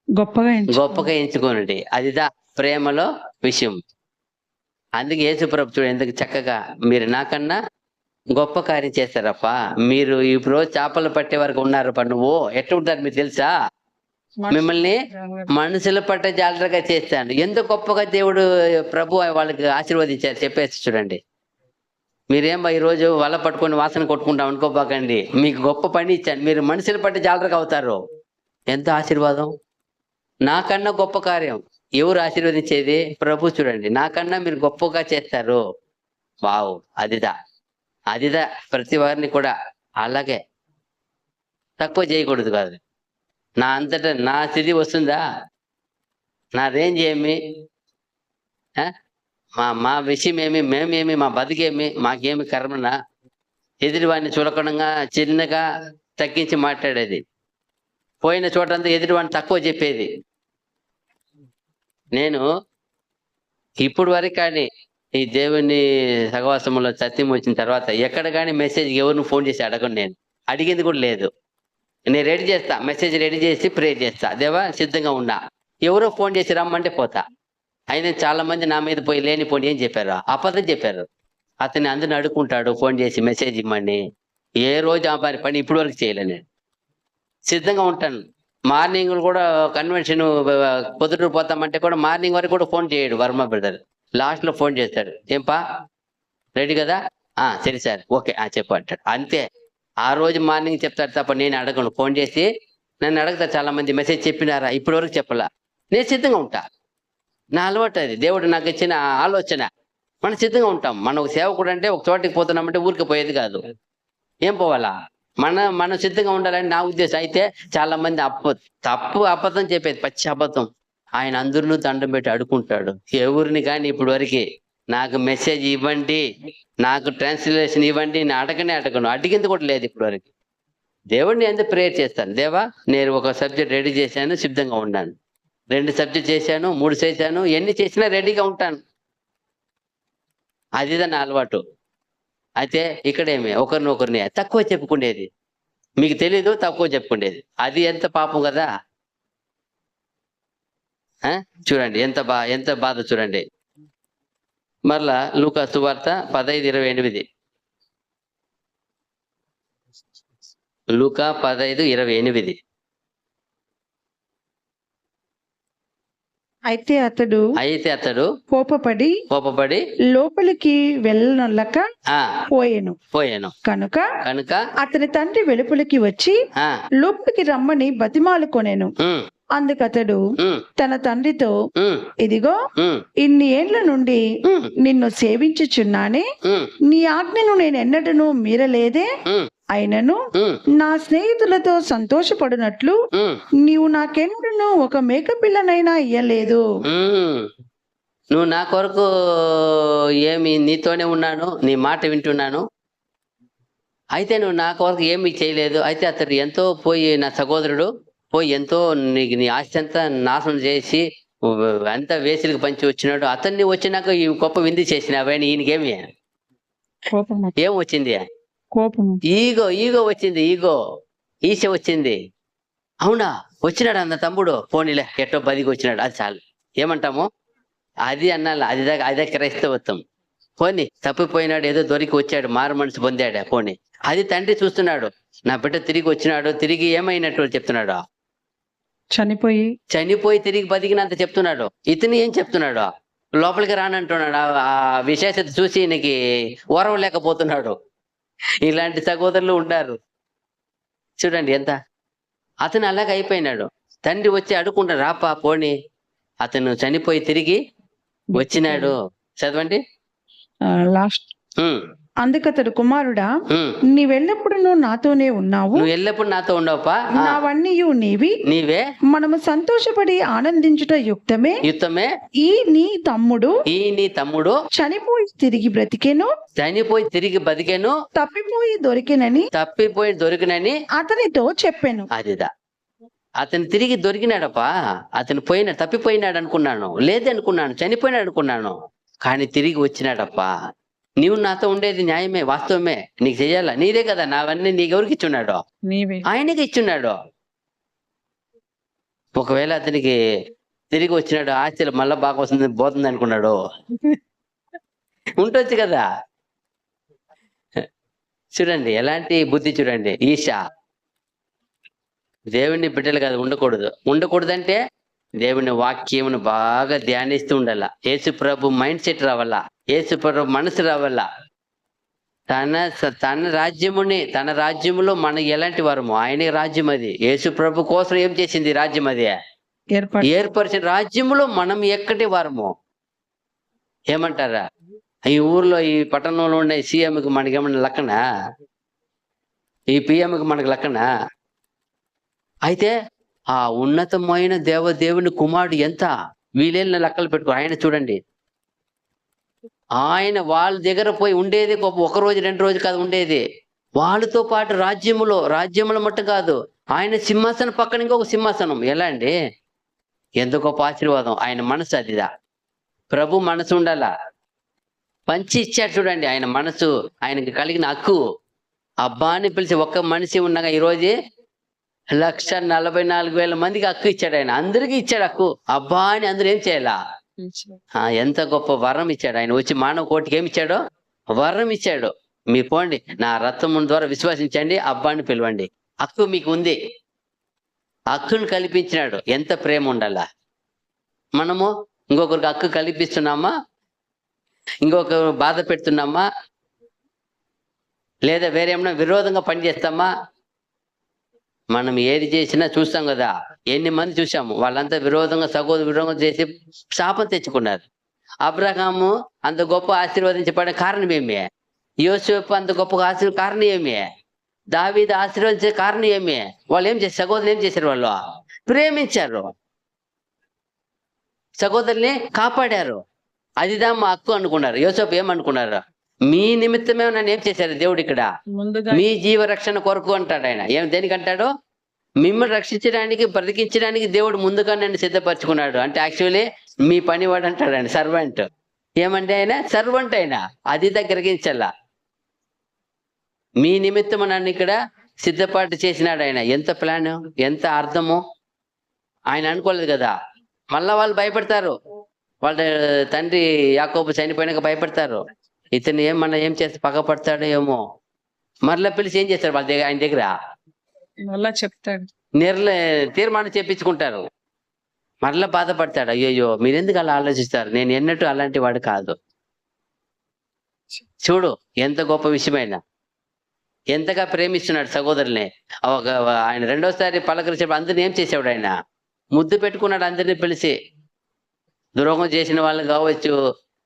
గొప్పగా ఎంచుకోనండి. అదిదా ప్రేమలో విషయం. అందుకే యేసుప్రభు చూడు ఎందుకు చక్కగా, మీరు నాకన్నా గొప్ప కార్యం చేస్తారప్ప. మీరు ఇప్పుడు చేపలు పట్టే వరకు ఉన్నారు. నువ్వు ఎట్లా ఉంటారు మీకు తెలుసా? మిమ్మల్ని మనుషుల పట్ల జాగ్రత్తగా చేస్తాను. ఎంత గొప్పగా దేవుడు ప్రభు వాళ్ళకి ఆశీర్వదించారు చెప్పేసి చూడండి. మీరేమో ఈరోజు వల పట్టుకొని వాసన కొట్టుకుంటాం అనుకోబాకండి. మీకు గొప్ప పని ఇచ్చాను. మీరు మనుషుల పట్ల జాగ్రత్తగా అవుతారు. ఎంత ఆశీర్వాదం! నాకన్నా గొప్ప కార్యం ఎవరు ఆశీర్వదించేది? ప్రభు చూడండి. నాకన్నా మీరు గొప్పగా చేస్తారు. వావ్, అదిదా ప్రతి వారిని కూడా అలాగే తక్కువ చేయకూడదు కాదు. నా అంతటా నా స్థితి వస్తుందా? నా రేంజ్ ఏమి? మా విషయం ఏమి? మేమేమి? మా బతికేమి? మాకేమి కర్మనా? ఎదుటివాడిని చులకనంగా చిన్నగా తగ్గించి మాట్లాడేది, పోయిన చోటంతా ఎదుటివాడిని తక్కువ చెప్పేది. నేను ఇప్పుడు వరకు కానీ ఈ దేవుని సహవాసంలో సత్యం వచ్చిన తర్వాత ఎక్కడ కానీ మెసేజ్ ఎవరిని ఫోన్ చేసి అడగను. నేను అడిగింది కూడా లేదు. నేను రెడీ చేస్తా, మెసేజ్ రెడీ చేసి ప్రే చేస్తా. దేవా సిద్ధంగా ఉన్నా. ఎవరో ఫోన్ చేసి రమ్మంటే పోతా. అయినా చాలా మంది నా మీద పోయి లేని పోనీ ఏం చెప్పారు? అబద్ధం చెప్పారు. అతన్ని అందరిని అడుక్కుంటాడు ఫోన్ చేసి మెసేజ్ ఇవ్వమని. ఏ రోజు ఆ పని ఇప్పటి వరకు చేయలే. నేను సిద్ధంగా ఉంటాను. మార్నింగ్ కూడా కన్వెన్షన్ పొద్దుటూరు పోతామంటే కూడా మార్నింగ్ వరకు కూడా ఫోన్ చేయడు వర్మ బ్రదర్. లాస్ట్లో ఫోన్ చేస్తాడు. ఏంపా రెడీ కదా? సరే సార్, ఓకే చెప్పు అంటాడు. అంతే. ఆ రోజు మార్నింగ్ చెప్తాడు తప్ప నేను అడగను. ఫోన్ చేసి నన్ను అడుగుతారు చాలా మంది, మెసేజ్ చెప్పినారా? ఇప్పటి వరకు చెప్పలా. నేను సిద్ధంగా ఉంటా. నా అలవాటు అది. దేవుడు నాకు ఇచ్చిన ఆలోచన. మనం సిద్ధంగా ఉంటాం. మనం ఒక సేవకుడు అంటే ఒక చోటికి పోతున్నామంటే ఊరికి పోయేది కాదు. ఏం పోవాలా? మనం సిద్ధంగా ఉండాలని నా ఉద్దేశం. అయితే చాలా మంది తప్పు అబద్ధం చెప్పేది, పచ్చి అబద్ధం. ఆయన అందరినూ దండం పెట్టి అడుకుంటాడు. ఎవరిని కానీ ఇప్పటి వరకు నాకు మెసేజ్ ఇవ్వండి, నాకు ట్రాన్స్లేషన్ ఇవ్వండి నేను అడగను. అడిగింది కూడా లేదు ఇప్పటి వరకు. దేవుడిని ఎందుకు ప్రేయర్ చేస్తాను. దేవా నేను ఒక సబ్జెక్ట్ రెడీ చేశాను, సిద్ధంగా ఉన్నాను. 2 సబ్జెక్ట్ చేశాను, 3 చేశాను. ఎన్ని చేసినా రెడీగా ఉంటాను. అదిదా నా అలవాటు. అయితే ఇక్కడేమి ఒకరిని తక్కువ చెప్పుకునేది. మీకు తెలీదు, తక్కువ చెప్పుకునేది. అది ఎంత పాపం కదా. చూడండి ఎంత బాధ చూడండి. మరలా లూకా సువార్త 15:28. లూకా 15:28. అయితే అతడు కోపపడి లోపలికి వెళ్ళనొల్లక పోయెను. కనుక అతని తండ్రి వెలుపలికి వచ్చి లోపలికి రమ్మని బతిమాలుకొనెను. అందుకతడు తన తండ్రితో, ఇదిగో ఇన్ని ఏండ్ల నుండి నిన్ను సేవించుచున్నానే, నీ ఆజ్ఞను నేను ఎన్నడను మీరలేదే. అయినను నా స్నేహితులతో సంతోషపడినట్లు నీవు నాకెన్నడను ఒక మేకపిల్లనైనా ఇయ్యలేదు. నువ్వు నా కొరకు ఏమి, నీతోనే ఉన్నాను, నీ మాట వింటున్నాను. అయితే నువ్వు నా కొరకు ఏమి చేయలేదు. అయితే అతడు ఎంతో పోయి, నా సహోదరుడు పోయి ఎంతో నీ ఆస్తి అంతా నాశనం చేసి అంతా వేసులకు పంచి వచ్చినాడు. అతన్ని వచ్చినాక ఈ గొప్ప విందు చేసినావే, ఈయనకేమి ఏం వచ్చింది? ఈగో వచ్చింది. ఈశ వచ్చింది. అవునా, వచ్చినాడు అన్న తమ్ముడు, పోనీలే ఎట్టో 10కి వచ్చినాడు, అది చాలు. ఏమంటాము? అది అన్నాల. అదే క్రైస్తవత్వం. పోనీ తప్పిపోయినాడు, ఏదో దొరికి వచ్చాడు, మారు మనసు పొందాడు, పోనీ. అది తండ్రి చూస్తున్నాడు. నా బిడ్డ తిరిగి వచ్చినాడు. తిరిగి ఏమైనట్టు చెప్తున్నాడు? చనిపోయి తిరిగి బతికినంత చెప్తున్నాడు. ఇతను ఏం చెప్తున్నాడు? లోపలికి రానంటున్నాడు. ఆ విశేషత చూసి ఈయనకి ఓరవలేకపోతున్నాడు. ఇలాంటి సహోదరులు ఉంటారు చూడండి. అతను అలాగ అయిపోయినాడు. తండ్రి వచ్చి అడుక్కుంటాడు, రాపా పోని. అతను చనిపోయి తిరిగి వచ్చినాడు. చదవండి లాస్ట్. అందుకతడు, కుమారుడా, నీవెల్లప్పుడు నాతోనే ఉన్నావు. నువ్వు ఎల్లప్పుడు నాతో ఉండవుపా. నావన్నీ నీవే. మనము సంతోషపడి ఆనందించుట యుక్తమే. ఈ నీ తమ్ముడు చనిపోయి తిరిగి బ్రతికెను. తప్పిపోయి దొరికినని అతనితో చెప్పాను. అదిదా, అతను తిరిగి దొరికినాడపా. అతను తప్పిపోయినాడు అనుకున్నాను, లేదనుకున్నాను, చనిపోయినాడు అనుకున్నాను. కానీ తిరిగి వచ్చినాడప్పా. నీవు నాతో ఉండేది న్యాయమే, వాస్తవమే. నీకు చెయ్యాలా? నీదే కదా. నావన్నీ నీకెవరికి ఇచ్చున్నాడు? ఆయనకి ఇచ్చున్నాడు. ఒకవేళ అతనికి తిరిగి వచ్చినాడు, ఆస్తిలో మళ్ళా బాగా పోతుంది అనుకున్నాడు, ఉండొచ్చు కదా. చూడండి ఎలాంటి బుద్ధి చూడండి. ఈశ దేవుని బిడ్డలు కాదు, ఉండకూడదంటే దేవుని వాక్యమును బాగా ధ్యానిస్తూ ఉండాల. యేసు ప్రభు మైండ్ సెట్ రావాలా, యేసు ప్రభు మనసు రావాలా. తన రాజ్యములో మనం ఎలాంటి వారము, ఆయన రాజ్యం అది. యేసు ప్రభు కోసం ఏం చేసింది రాజ్యం అది, ఏర్పరిచిన రాజ్యములో మనం ఎక్కటి వారము. ఏమంటారా, ఈ ఊర్లో ఈ పట్టణంలో ఉండే సీఎంకి మనకేమన్నా లక్కన, ఈ పిఎంకి మనకు లక్కన. అయితే ఆ ఉన్నతమైన దేవుని కుమారుడు ఎంత వీళ్ళ లెక్కలు పెట్టుకో. ఆయన చూడండి, ఆయన వాళ్ళ దగ్గర పోయి ఉండేది ఒక రోజు 2 రోజులు కాదు ఉండేది, వాళ్ళతో పాటు రాజ్యములో మట్టు కాదు, ఆయన సింహాసనం పక్కన ఇంకొక సింహాసనం. ఎలా అండి, ఎంత గొప్ప ఆశీర్వాదం. ఆయన మనసు అదిదా, ప్రభు మనసు ఉండాలా. పంచి ఇచ్చాడు చూడండి ఆయన మనసు, ఆయనకి కలిగిన హక్కు. అబ్బా అని పిలిచి ఒక్క మనిషి ఉండగా ఈరోజు 1,44,000 మందికి హక్కు ఇచ్చాడు ఆయన. అందరికీ ఇచ్చాడు హక్కు. అబ్బా అని అందరూ ఏం చేయాలా, ఎంత గొప్ప వరం ఇచ్చాడు ఆయన. వచ్చి మానవ కోటికి ఏమి ఇచ్చాడో వరం ఇచ్చాడు. మీరు పోండి, నా రక్తం ద్వారా విశ్వసించండి, అబ్బాని పిలవండి, హక్కు మీకు ఉంది. హక్కును కల్పించినాడు. ఎంత ప్రేమ ఉండాలా. మనము ఇంకొకరికి హక్కు కల్పిస్తున్నామా, ఇంకొకరు బాధ పెడుతున్నామా, లేదా వేరే ఏమన్నా విరోధంగా పనిచేస్తామా? మనం ఏది చేసినా చూస్తాం కదా, ఎన్ని మంది చూసాము, వాళ్ళంతా విరోధంగా చేసి శాపం తెచ్చుకున్నారు. అబ్రహాము అంత గొప్ప ఆశీర్వదించబడే కారణం ఏమి, యోసేపు అంత గొప్ప కారణం ఏమి, దావీదు ఆశీర్వదించే కారణం ఏమి, వాళ్ళు ఏం చేశారు, సహోదరులు ఏం చేశారు, వాళ్ళు ప్రేమించారు, సహోదరుల్ని కాపాడారు. అదిదా మా హక్కు అనుకున్నారు. యోసేపు ఏమనుకున్నారు, మీ నిమిత్తమే నన్ను ఏం చేశారు దేవుడు ఇక్కడ, మీ జీవ రక్షణ కొరకు అంటాడు ఆయన. దేనికంటాడు, మిమ్మల్ని రక్షించడానికి బ్రతికించడానికి దేవుడు ముందుగా నన్ను సిద్ధపరచుకున్నాడు. అంటే యాక్చువల్లీ మీ పనివాడు అంటాడు ఆయన, సర్వెంట్. ఏమంటే ఆయన సర్వెంట్, ఆయన అది గ్రహించాల. మీ నిమిత్తం నన్ను ఇక్కడ సిద్ధపాటు చేసినాడు ఆయన. ఎంత ప్లాన్, ఎంత అర్థము. ఆయన అనుకోలేదు కదా. మళ్ళా వాళ్ళు భయపడతారు, వాళ్ళ తండ్రి యాకోబు చనిపోయినాక భయపడతారు. ఇతను ఏం చేస్తే పగపడతాడో ఏమో. మరలా పిలిచి ఏం చేస్తారు వాళ్ళ దగ్గర, ఆయన దగ్గర మళ్ళా చెప్తాడు, తీర్మానం చేపించుకుంటారు. మరలా బాధపడతాడు, అయ్యో మీరెందుకు అలా ఆలోచిస్తారు, నేను ఎన్నట్టు అలాంటి వాడు కాదు. చూడు ఎంత గొప్ప విషయమైన, ఎంతగా ప్రేమిస్తున్నాడు సహోదరుల్ని. ఆయన రెండోసారి పలకరించేప్పుడు అందరిని ఏం చేసేవాడు, ఆయన ముద్దు పెట్టుకున్నాడు. అందరినీ పిలిచి ద్రోహం చేసిన వాళ్ళు కావచ్చు,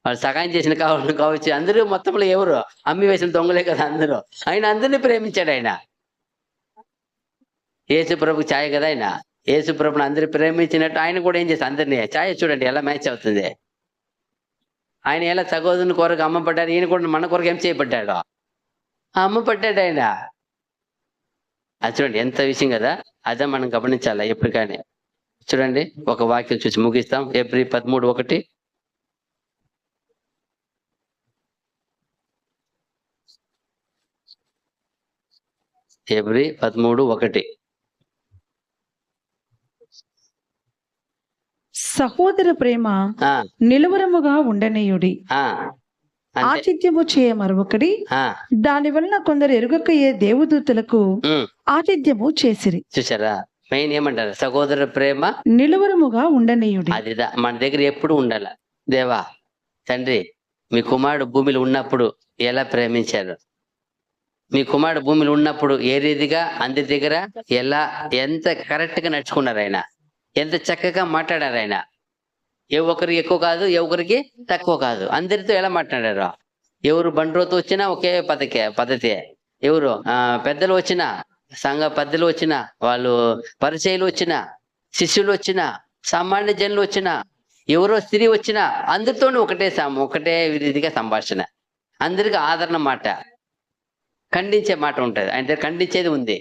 వాళ్ళు సహాయం చేసిన కావచ్చు, అందరూ మొత్తంలో ఎవరు అమ్మి వేసిన దొంగలే కదా అందరూ. ఆయన అందరినీ ప్రేమించాడు. ఆయన యేసు ప్రభు ఛాయ కదా ఆయన. యేసు ప్రభుని అందరూ ప్రేమించినట్టు ఆయన కూడా ఏం చేస్తారు, అందరినీ ఛాయ చూడండి ఎలా మ్యాచ్ అవుతుంది. ఆయన ఎలా సహోదరుని కొరకు అమ్మపడ్డాడు, ఈయన కూడా మన కొరకు ఏం చేయబడ్డాడు, అమ్మపడ్డాడు ఆయన. అది చూడండి ఎంత విషయం కదా. అదే మనం గమనించాలా ఎప్పటికైనా. చూడండి ఒక వాక్యం చూసి ముగిస్తాం. Hebrews 13:1. Hebrews 13:1. సహోదర ప్రేమ నిలువరముగా ఉండనీయుడి, ఆతిథ్యము చేయ మరొకడి, దాని వలన కొందరు ఎరుగకయే దేవదూతలకు ఆతిథ్యము చేసిరి. చూసారా, మెయిన్ ఏమంటారు, సహోదర ప్రేమ నిలువరముగా ఉండనీయుడి. అదిదా మన దగ్గర ఎప్పుడు ఉండాల. దేవా తండ్రి, మీ కుమారుడు భూమిలో ఉన్నప్పుడు ఎలా ప్రేమించారు, మీ కుమారుడు భూమిలో ఉన్నప్పుడు ఏ రీతిగా అందరి దగ్గర ఎంత కరెక్ట్ గా నడుచుకున్నారు ఆయన, ఎంత చక్కగా మాట్లాడారు ఆయన. ఏ ఒక్కరికి ఎక్కువ కాదు, ఏ ఒక్కరికి తక్కువ కాదు, అందరితో ఎలా మాట్లాడారు. ఎవరు బండ్రోతో వచ్చినా ఒకే పద్ధతి, ఎవరు పెద్దలు వచ్చినా, సంఘ పెద్దలు వచ్చినా, వాళ్ళు పరిచయులు వచ్చినా, శిష్యులు వచ్చినా, సామాన్య జనులు వచ్చినా, ఎవరో స్త్రీ వచ్చినా, అందరితోనూ ఒకటే రీతిగా సంభాషణ, అందరికి ఆదరణ మాట, ఖండించే మాట ఉంటది. ఆయన దగ్గర ఖండించేది ఉంది.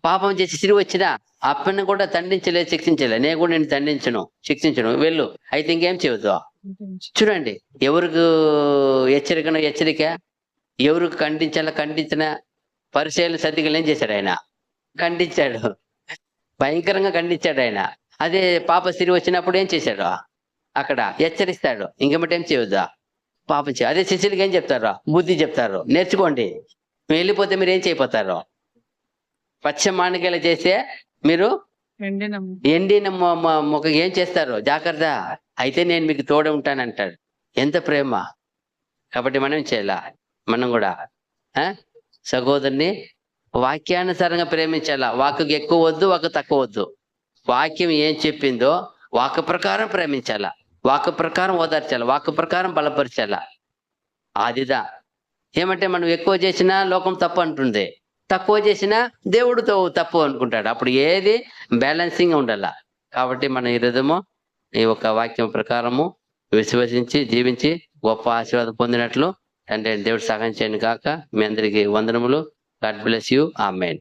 పాపం చేసి స్త్రీ వచ్చినా అప్పని కూడా దండించలేదు, శిక్షించలేదు. నేను కూడా నేను శిక్షించను, వెళ్ళు, అయితే ఇంకేం చేయవద్దు. చూడండి ఎవరికి హెచ్చరిక, ఎవరికి ఖండించిన పరిచయాలు సర్దికలు ఏం చేశాడు ఆయన, ఖండించాడు, భయంకరంగా ఖండించాడు ఆయన. అదే పాప స్త్రీ వచ్చినప్పుడు ఏం చేశాడు, అక్కడ హెచ్చరిస్తాడు, ఇంకేమంటే ఏం చేయవద్దా, పాపం అదే శిష్యులకి ఏం చెప్తారు, బుద్ధి చెప్తారు, నేర్చుకోండి, వెళ్ళిపోతే మీరు ఏం చేయపోతారు, పచ్చ మాణిక్యాలు చేస్తే మీరు ఎండినము. ఎండిన మొక్క ఏం చేస్తారు? జాగ్రత్త, అయితే నేను మీకు తోడే ఉంటానంటాడు. ఎంత ప్రేమ! కాబట్టి మనం ఏం చేయాలా? మనం కూడా సహోదరుని వాక్యానుసారంగా ప్రేమించాలా. వాక్కు ఎక్కువ వద్దు, వాక్కు తక్కువ వద్దు. వాక్యం ఏం చెప్పిందో వాక్కు ప్రకారం ప్రేమించాలా, వాక్కు ప్రకారం ఓదార్చాలా, వాక్కు ప్రకారం బలపరచాలా. అదిదా. ఏమంటే మనం ఎక్కువ చేసినా లోకం తప్పు అంటుంది, తక్కువ చేసినా దేవుడితో తప్పు అనుకుంటాడు. అప్పుడు ఏది బ్యాలెన్సింగ్ ఉండాల. కాబట్టి మన ఈ హృదయము ఈ ఒక వాక్యం ప్రకారము విశ్వసించి జీవించి గొప్ప ఆశీర్వాదం పొందినట్లు తండ్రి దేవుడు సహాయం చేయను కాక. మీ అందరికీ వందనములు. God bless you. ఆమేన్.